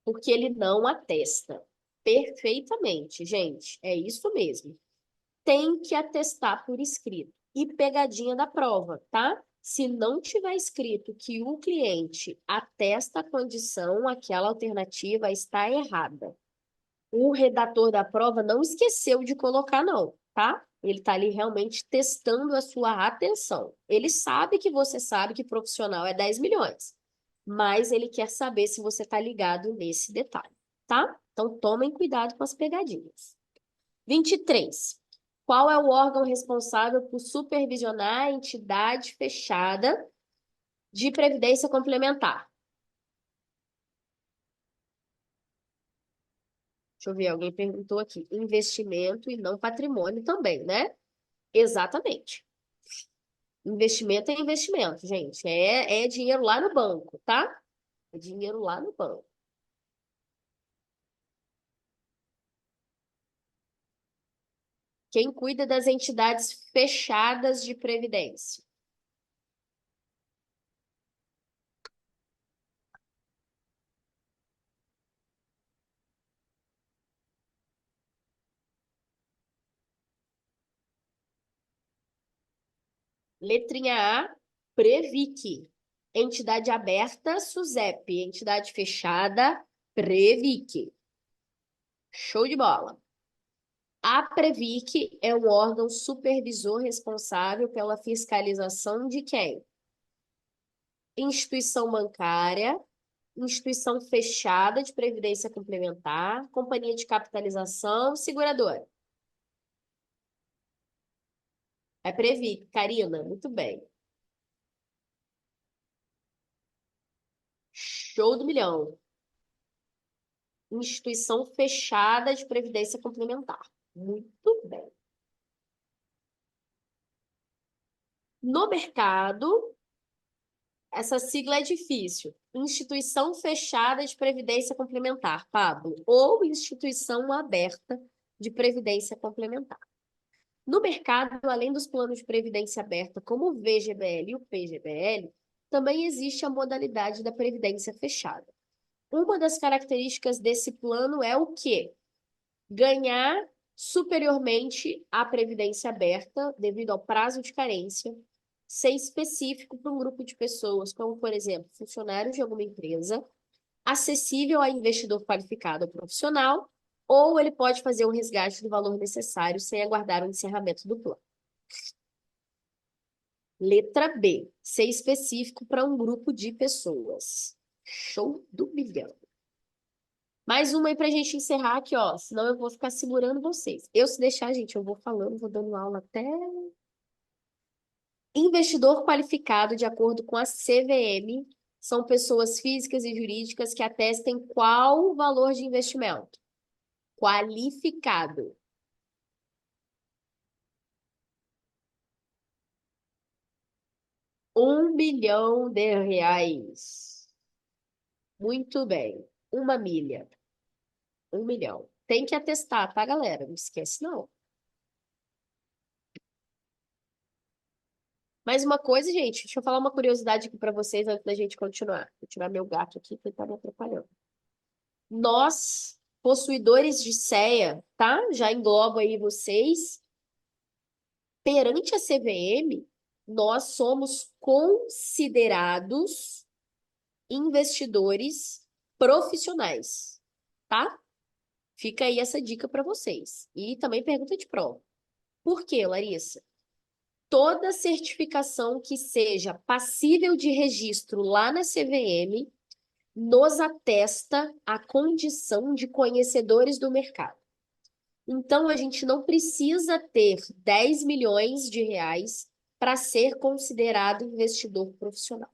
Porque ele não atesta. Perfeitamente, gente. É isso mesmo. Tem que atestar por escrito. E pegadinha da prova, tá? Se não tiver escrito que o cliente atesta a condição, aquela alternativa está errada. O redator da prova não esqueceu de colocar, não, tá? Ele está ali realmente testando a sua atenção. Ele sabe que você sabe que profissional é 10 milhões, mas ele quer saber se você está ligado nesse detalhe, tá? Então, tomem cuidado com as pegadinhas. 23. Qual é o órgão responsável por supervisionar a entidade fechada de previdência complementar? Deixa eu ver, alguém perguntou aqui. Investimento e não patrimônio também, né? Exatamente. Investimento é investimento, gente. É dinheiro lá no banco, tá? É dinheiro lá no banco. Quem cuida das entidades fechadas de previdência? Letrinha A, Previc. Entidade aberta, SUSEP. Entidade fechada, Previc. Show de bola. A Previc é um órgão supervisor responsável pela fiscalização de quem? Instituição bancária, instituição fechada de previdência complementar, companhia de capitalização, seguradora. É Previc, Karina, muito bem. Show do milhão. Instituição fechada de previdência complementar. Muito bem. No mercado, essa sigla é difícil. Instituição fechada de previdência complementar, Pablo, ou instituição aberta de previdência complementar. No mercado, além dos planos de previdência aberta, como o VGBL e o PGBL, também existe a modalidade da previdência fechada. Uma das características desse plano é o quê? Ganhar superiormente à previdência aberta, devido ao prazo de carência, ser específico para um grupo de pessoas, como, por exemplo, funcionários de alguma empresa, acessível a investidor qualificado ou profissional, ou ele pode fazer o resgate do valor necessário sem aguardar o encerramento do plano. Letra B, ser específico para um grupo de pessoas. Show do milhão. Mais uma aí para a gente encerrar aqui, ó, senão eu vou ficar segurando vocês. Eu, se deixar, gente, eu vou falando, vou dando aula até... Investidor qualificado, de acordo com a CVM, são pessoas físicas e jurídicas que atestem qual o valor de investimento? Qualificado. R$ 1 bilhão. Muito bem. 1 milha. 1 milhão. Tem que atestar, tá, galera? Não esquece, não. Mais uma coisa, gente, deixa eu falar uma curiosidade aqui para vocês antes da gente continuar. Vou tirar meu gato aqui que ele tá me atrapalhando. Nós, possuidores de CEA, tá? Já englobo aí vocês. Perante a CVM, nós somos considerados investidores profissionais, tá? Fica aí essa dica para vocês. E também pergunta de prova. Por quê, Larissa? Toda certificação que seja passível de registro lá na CVM nos atesta a condição de conhecedores do mercado. Então, a gente não precisa ter 10 milhões de reais para ser considerado investidor profissional,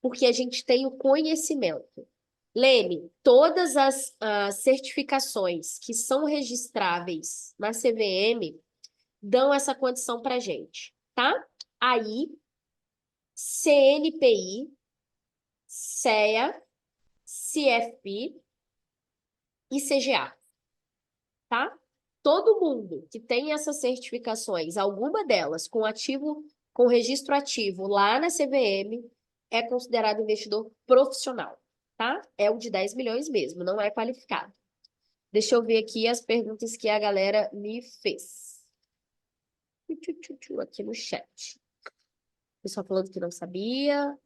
porque a gente tem o conhecimento. Lene, todas as certificações que são registráveis na CVM dão essa condição para gente, tá? Aí, CNPI, CEA, CFP e CGA, tá? Todo mundo que tem essas certificações, alguma delas com registro ativo lá na CVM, é considerado investidor profissional, tá? É o de 10 milhões mesmo, não é qualificado. Deixa eu ver aqui as perguntas que a galera me fez. Aqui no chat. Pessoal falando que não sabia.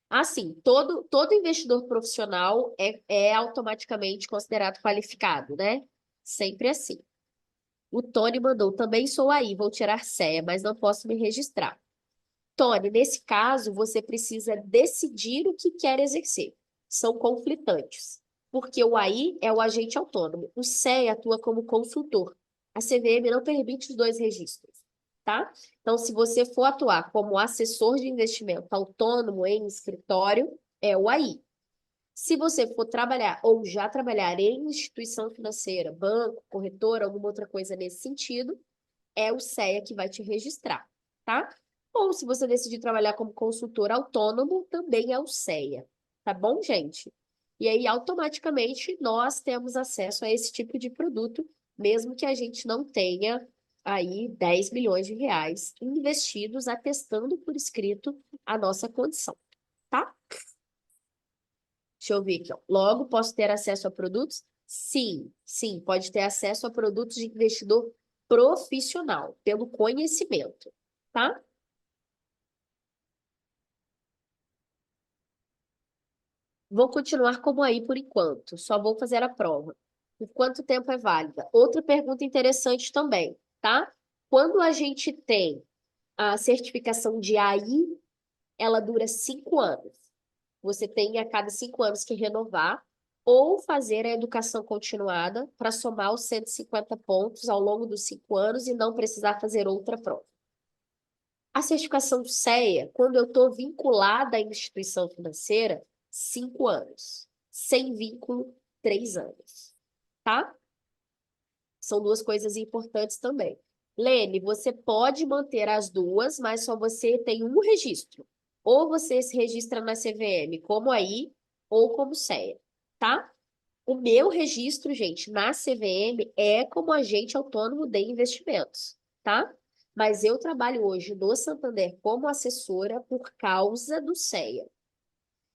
Assim, todo investidor profissional é automaticamente considerado qualificado, né? Sempre assim. O Tony mandou, também sou aí, vou tirar CEA, mas não posso me registrar. Tony, nesse caso, você precisa decidir o que quer exercer. São conflitantes. Porque o AI é o agente autônomo, o CEA atua como consultor. A CVM não permite os dois registros, tá? Então, se você for atuar como assessor de investimento autônomo em escritório, é o AI. Se você for trabalhar ou já trabalhar em instituição financeira, banco, corretora, alguma outra coisa nesse sentido, é o CEA que vai te registrar, tá? Ou se você decidir trabalhar como consultor autônomo, também é o CEA, tá bom, gente? E aí, automaticamente, nós temos acesso a esse tipo de produto, mesmo que a gente não tenha aí 10 milhões de reais investidos, atestando por escrito a nossa condição, tá? Deixa eu ver aqui, ó. Logo, posso ter acesso a produtos? Sim, sim, pode ter acesso a produtos de investidor profissional, pelo conhecimento, tá? Vou continuar como aí por enquanto, só vou fazer a prova. Por quanto tempo é válida? Outra pergunta interessante também, tá? Quando a gente tem a certificação de AI, ela dura 5 anos. Você tem a cada 5 anos que renovar ou fazer a educação continuada para somar os 150 pontos ao longo dos 5 anos e não precisar fazer outra prova. A certificação CEA, quando eu estou vinculada à instituição financeira, 5 anos. Sem vínculo, 3 anos. Tá? São duas coisas importantes também. Lene, você pode manter as duas, mas só você tem um registro. Ou você se registra na CVM como aí, ou como CEA, tá? O meu registro, gente, na CVM é como agente autônomo de investimentos, tá? Mas eu trabalho hoje no Santander como assessora por causa do CEA.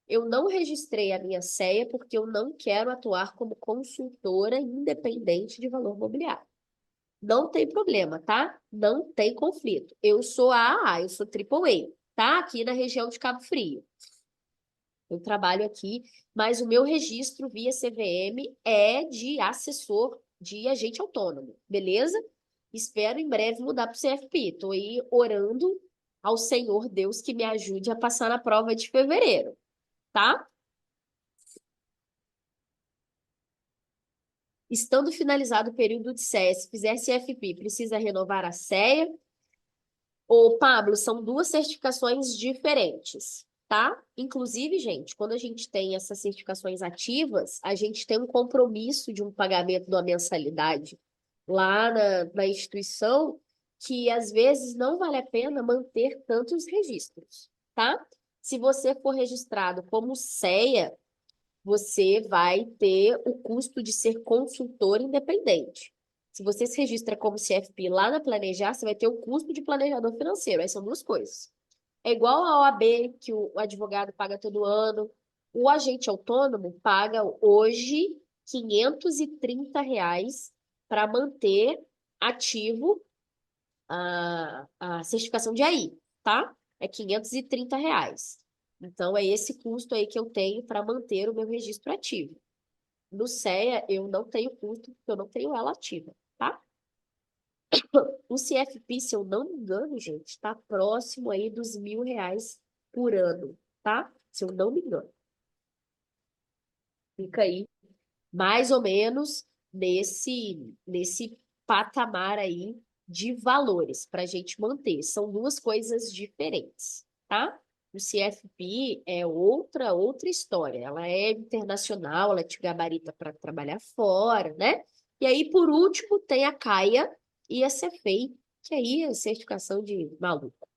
Eu não registrei a minha CEA porque eu não quero atuar como consultora independente de valor mobiliário. Não tem problema, tá? Não tem conflito. Eu sou AAA, eu sou AAA, tá? Aqui na região de Cabo Frio. Eu trabalho aqui, mas o meu registro via CVM é de assessor de agente autônomo, beleza? Espero em breve mudar para o CFP. Estou aí orando ao Senhor Deus que me ajude a passar na prova de fevereiro, tá? Estando finalizado o período de CEA, se fizer CFP, precisa renovar a CEA? Ô, Pablo, são duas certificações diferentes, tá? Inclusive, gente, quando a gente tem essas certificações ativas, a gente tem um compromisso de um pagamento de uma mensalidade lá na instituição que, às vezes, não vale a pena manter tantos registros, tá? Se você for registrado como CEA, você vai ter o custo de ser consultor independente. Se você se registra como CFP lá na Planejar, você vai ter o custo de planejador financeiro. Aí são duas coisas. É igual a OAB, que o advogado paga todo ano. O agente autônomo paga hoje R$ 530 para manter ativo a certificação de AI, tá? É R$ 530. Então, é esse custo aí que eu tenho para manter o meu registro ativo. No CEA, eu não tenho custo, porque eu não tenho ela ativa, tá? O CFP, se eu não me engano, gente, está próximo aí dos R$ 1.000 por ano, tá? Se eu não me engano. Fica aí, mais ou menos, nesse patamar aí de valores para a gente manter. São duas coisas diferentes, tá? O CFP é outra história. Ela é internacional, ela te gabarita para trabalhar fora, né? E aí, por último, tem a CAIA e a CEFEI, que aí é certificação de maluco.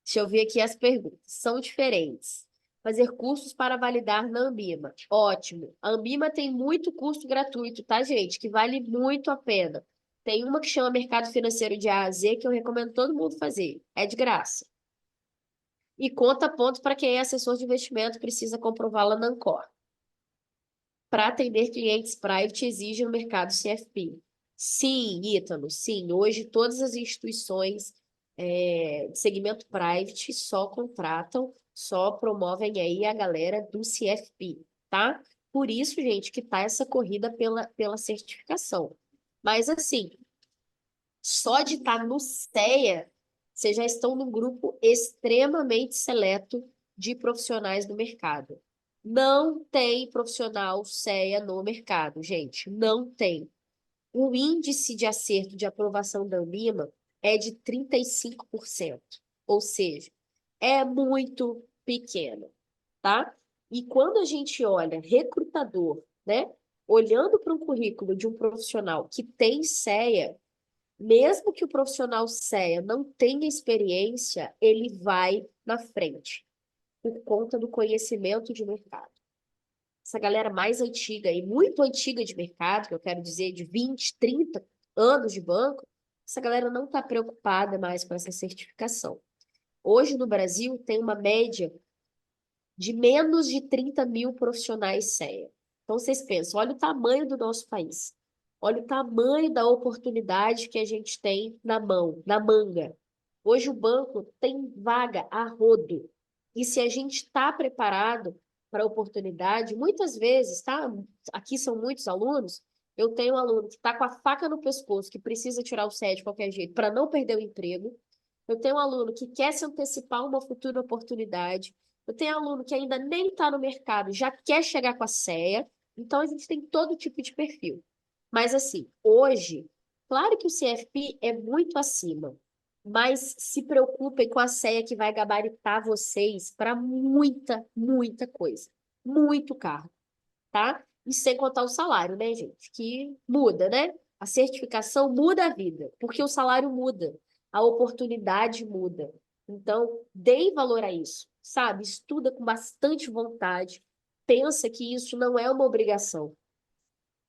Deixa eu ver aqui as perguntas. São diferentes. Fazer cursos para validar na Ambima. Ótimo. A Ambima tem muito curso gratuito, tá, gente? Que vale muito a pena. Tem uma que chama Mercado Financeiro de A a Z, que eu recomendo todo mundo fazer. É de graça. E conta ponto para quem é assessor de investimento, precisa comprová-la na Ancor. Para atender clientes private, exige no mercado CFP. Sim, Ítalo, sim. Hoje, todas as instituições de segmento private só contratam, só promovem aí a galera do CFP, tá? Por isso, gente, que tá essa corrida pela certificação. Mas, assim, só de estar no CEA, vocês já estão num grupo extremamente seleto de profissionais do mercado. Não tem profissional CEA no mercado, gente. Não tem. O índice de acerto de aprovação da Ambima é de 35%. Ou seja, é muito pequeno, tá? E quando a gente olha recrutador, né? Olhando para um currículo de um profissional que tem CEA, mesmo que o profissional CEA não tenha experiência, ele vai na frente, por conta do conhecimento de mercado. Essa galera mais antiga e muito antiga de mercado, que eu quero dizer de 20, 30 anos de banco, essa galera não está preocupada mais com essa certificação. Hoje no Brasil tem uma média de menos de 30 mil profissionais CEA. Então vocês pensam, olha o tamanho do nosso país. Olha o tamanho da oportunidade que a gente tem na mão, na manga. Hoje o banco tem vaga a rodo. E se a gente está preparado para a oportunidade, muitas vezes, tá? Aqui são muitos alunos, eu tenho um aluno que está com a faca no pescoço, que precisa tirar o CEA de qualquer jeito para não perder o emprego. Eu tenho um aluno que quer se antecipar a uma futura oportunidade. Eu tenho aluno que ainda nem está no mercado, já quer chegar com a CEA. Então, a gente tem todo tipo de perfil. Mas, assim, hoje, claro que o CFP é muito acima, mas se preocupem com a CEA que vai gabaritar vocês para muita, muita coisa. Muito carro, tá? E sem contar o salário, né, gente? Que muda, né? A certificação muda a vida, porque o salário muda, a oportunidade muda. Então, deem valor a isso, sabe? Estuda com bastante vontade, pensa que isso não é uma obrigação.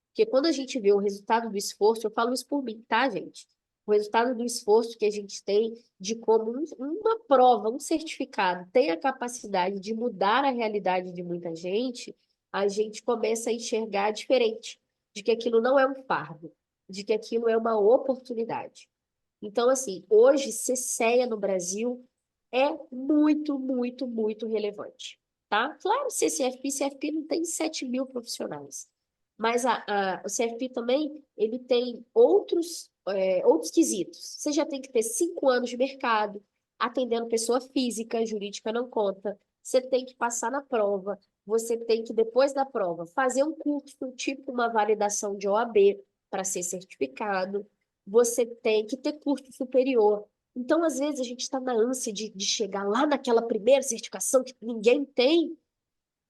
Porque quando a gente vê o resultado do esforço, eu falo isso por mim, tá, gente? O resultado do esforço que a gente tem de como uma prova, um certificado tem a capacidade de mudar a realidade de muita gente, a gente começa a enxergar diferente, de que aquilo não é um fardo, de que aquilo é uma oportunidade. Então, assim, hoje, ser CEA no Brasil é muito, muito, muito relevante, tá? Claro, ser CFP não tem 7 mil profissionais, mas o CFP também, ele tem outros quesitos. Você já tem que ter 5 anos de mercado, atendendo pessoa física, jurídica não conta. Você tem que passar na prova, você tem que, depois da prova, fazer um curso, tipo uma validação de OAB, para ser certificado. Você tem que ter curso superior. Então, às vezes, a gente está na ânsia de chegar lá naquela primeira certificação que ninguém tem,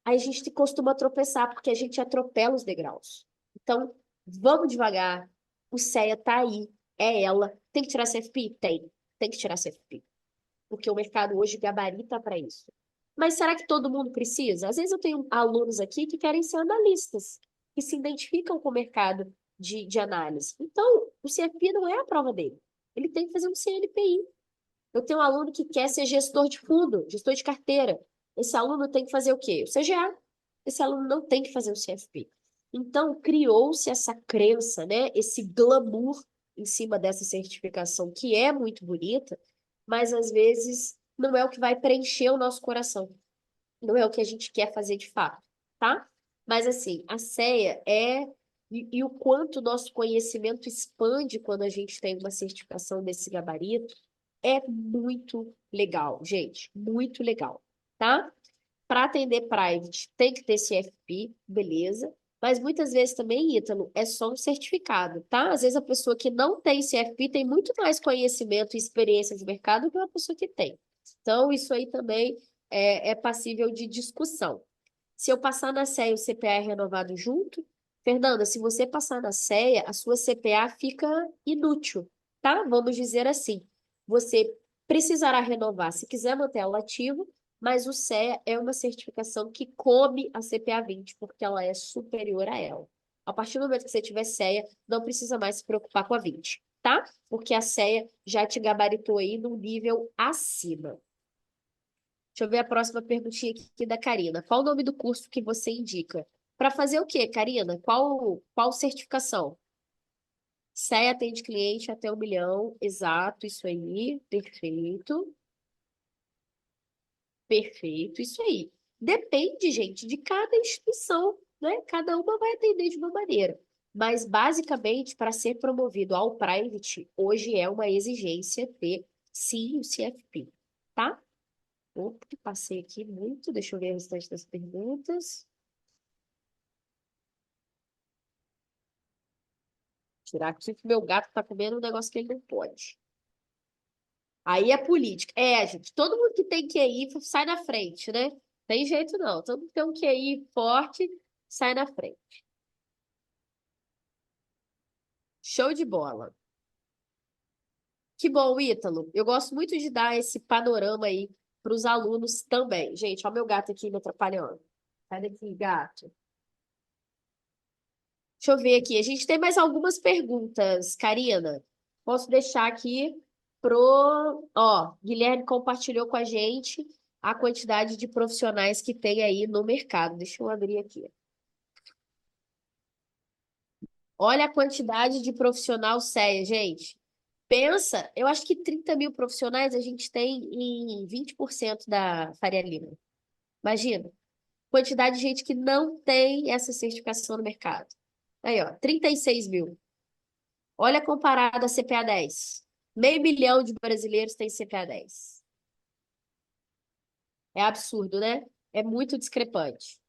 aí a gente costuma tropeçar, porque a gente atropela os degraus. Então, vamos devagar. O CEA está aí, é ela. Tem que tirar CFP? Tem que tirar CFP. Porque o mercado hoje gabarita para isso. Mas será que todo mundo precisa? Às vezes eu tenho alunos aqui que querem ser analistas, que se identificam com o mercado de análise. Então, o CFP não é a prova dele. Ele tem que fazer um CNPI. Eu tenho um aluno que quer ser gestor de fundo, gestor de carteira. Esse aluno tem que fazer o quê? O CGA. Esse aluno não tem que fazer o CFP. Então, criou-se essa crença, né? Esse glamour em cima dessa certificação, que é muito bonita, mas às vezes não é o que vai preencher o nosso coração. Não é o que a gente quer fazer de fato, tá? Mas assim, a CEA é... E o quanto o nosso conhecimento expande quando a gente tem uma certificação desse gabarito é muito legal, gente. Muito legal, tá? Para atender private, tem que ter CFP, beleza. Mas muitas vezes também, Ítalo, é só um certificado, tá? Às vezes a pessoa que não tem CFP tem muito mais conhecimento e experiência de mercado do que uma pessoa que tem. Então, isso aí também é passível de discussão. Se eu passar na CEA e o CPA é renovado junto, Fernanda, se você passar na CEA, a sua CPA fica inútil, tá? Vamos dizer assim. Você precisará renovar se quiser manter ela ativa, mas o CEA é uma certificação que come a CPA 20, porque ela é superior a ela. A partir do momento que você tiver CEA, não precisa mais se preocupar com a 20, tá? Porque a CEA já te gabaritou aí num nível acima. Deixa eu ver a próxima perguntinha aqui da Karina. Qual o nome do curso que você indica? Para fazer o quê, Karina? Qual certificação? CEA atende cliente até 1 milhão. Exato, isso aí. Perfeito. Perfeito, isso aí. Depende, gente, de cada instituição, né? Cada uma vai atender de uma maneira. Mas, basicamente, para ser promovido ao private, hoje é uma exigência ter, sim, o CFP, tá? Opa, passei aqui muito. Deixa eu ver o restante das perguntas. Tirar aqui que meu gato tá comendo um negócio que ele não pode. Aí é política. É, gente, todo mundo que tem QI sai na frente, né? Tem jeito não. Todo mundo que tem um QI forte sai na frente. Show de bola. Que bom, Ítalo. Eu gosto muito de dar esse panorama aí para os alunos também. Gente, olha o meu gato aqui me atrapalhando. Sai daqui, gato. Deixa eu ver aqui. A gente tem mais algumas perguntas, Karina. Posso deixar aqui pro... Ó, Guilherme compartilhou com a gente a quantidade de profissionais que tem aí no mercado. Deixa eu abrir aqui. Olha a quantidade de profissional CEA, gente. Pensa, eu acho que 30 mil profissionais a gente tem em 20% da Faria Lima. Imagina, quantidade de gente que não tem essa certificação no mercado. Aí, ó, 36 mil. Olha comparado a CPA 10. Meio milhão de brasileiros tem CPA 10. É absurdo, né? É muito discrepante.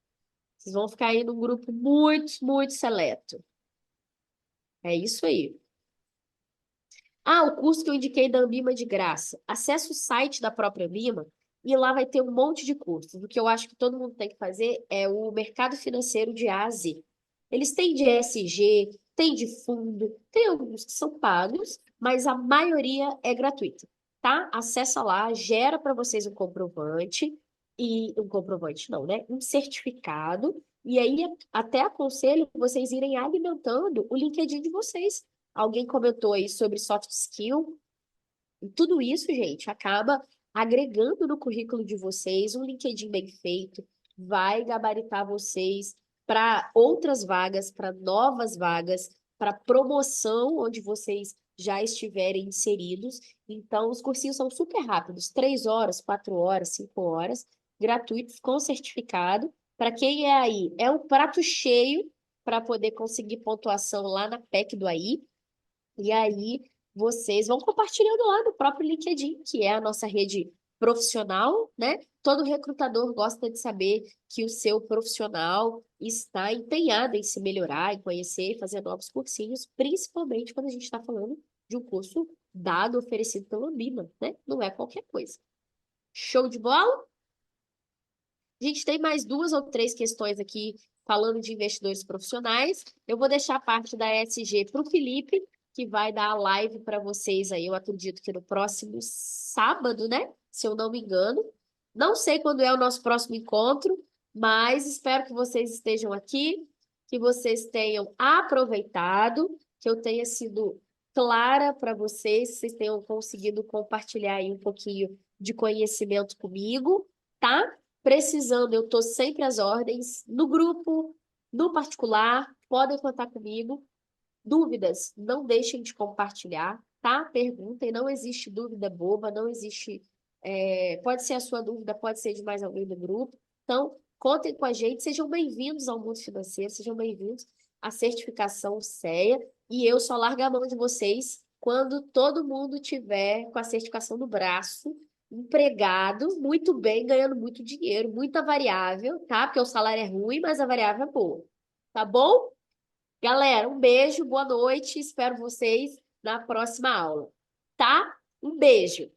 Vocês vão ficar aí num grupo muito, muito seleto. É isso aí. Ah, o curso que eu indiquei da Ambima de graça. Acesse o site da própria Ambima e lá vai ter um monte de cursos. O que eu acho que todo mundo tem que fazer é o mercado financeiro de A a Z. Eles têm de ESG, tem de fundo, tem alguns que são pagos, mas a maioria é gratuita, tá? Acessa lá, gera para vocês um comprovante, e um comprovante não, né? Um certificado, e aí até aconselho vocês irem alimentando o LinkedIn de vocês. Alguém comentou aí sobre soft skill. E tudo isso, gente, acaba agregando no currículo de vocês um LinkedIn bem feito, vai gabaritar vocês para outras vagas, para novas vagas, para promoção onde vocês já estiverem inseridos. Então, os cursinhos são super rápidos, 3 horas, 4 horas, 5 horas, gratuitos, com certificado. Para quem é aí, é um prato cheio para poder conseguir pontuação lá na PEC do AI. E aí, vocês vão compartilhando lá no próprio LinkedIn, que é a nossa rede profissional, né? Todo recrutador gosta de saber que o seu profissional está empenhado em se melhorar, em conhecer, fazer novos cursinhos, principalmente quando a gente está falando de um curso dado, oferecido pela Ambima, né? Não é qualquer coisa. Show de bola? A gente tem mais 2 ou 3 questões aqui falando de investidores profissionais. Eu vou deixar a parte da ESG para o Felipe, que vai dar a live para vocês aí, eu acredito que no próximo sábado, né? Se eu não me engano. Não sei quando é o nosso próximo encontro, mas espero que vocês estejam aqui, que vocês tenham aproveitado, que eu tenha sido clara para vocês, que vocês tenham conseguido compartilhar aí um pouquinho de conhecimento comigo, tá? Precisando, eu estou sempre às ordens, no grupo, no particular, podem contar comigo. Dúvidas, não deixem de compartilhar, tá? Perguntem, não existe dúvida boba, não existe... pode ser a sua dúvida, pode ser de mais alguém do grupo. Então, contem com a gente, sejam bem-vindos ao mundo financeiro, sejam bem-vindos à certificação CEA, e eu só largo a mão de vocês quando todo mundo tiver com a certificação no braço, empregado, muito bem, ganhando muito dinheiro, muita variável, tá? Porque o salário é ruim, mas a variável é boa. Tá bom? Galera, um beijo, boa noite, espero vocês na próxima aula, tá? Um beijo!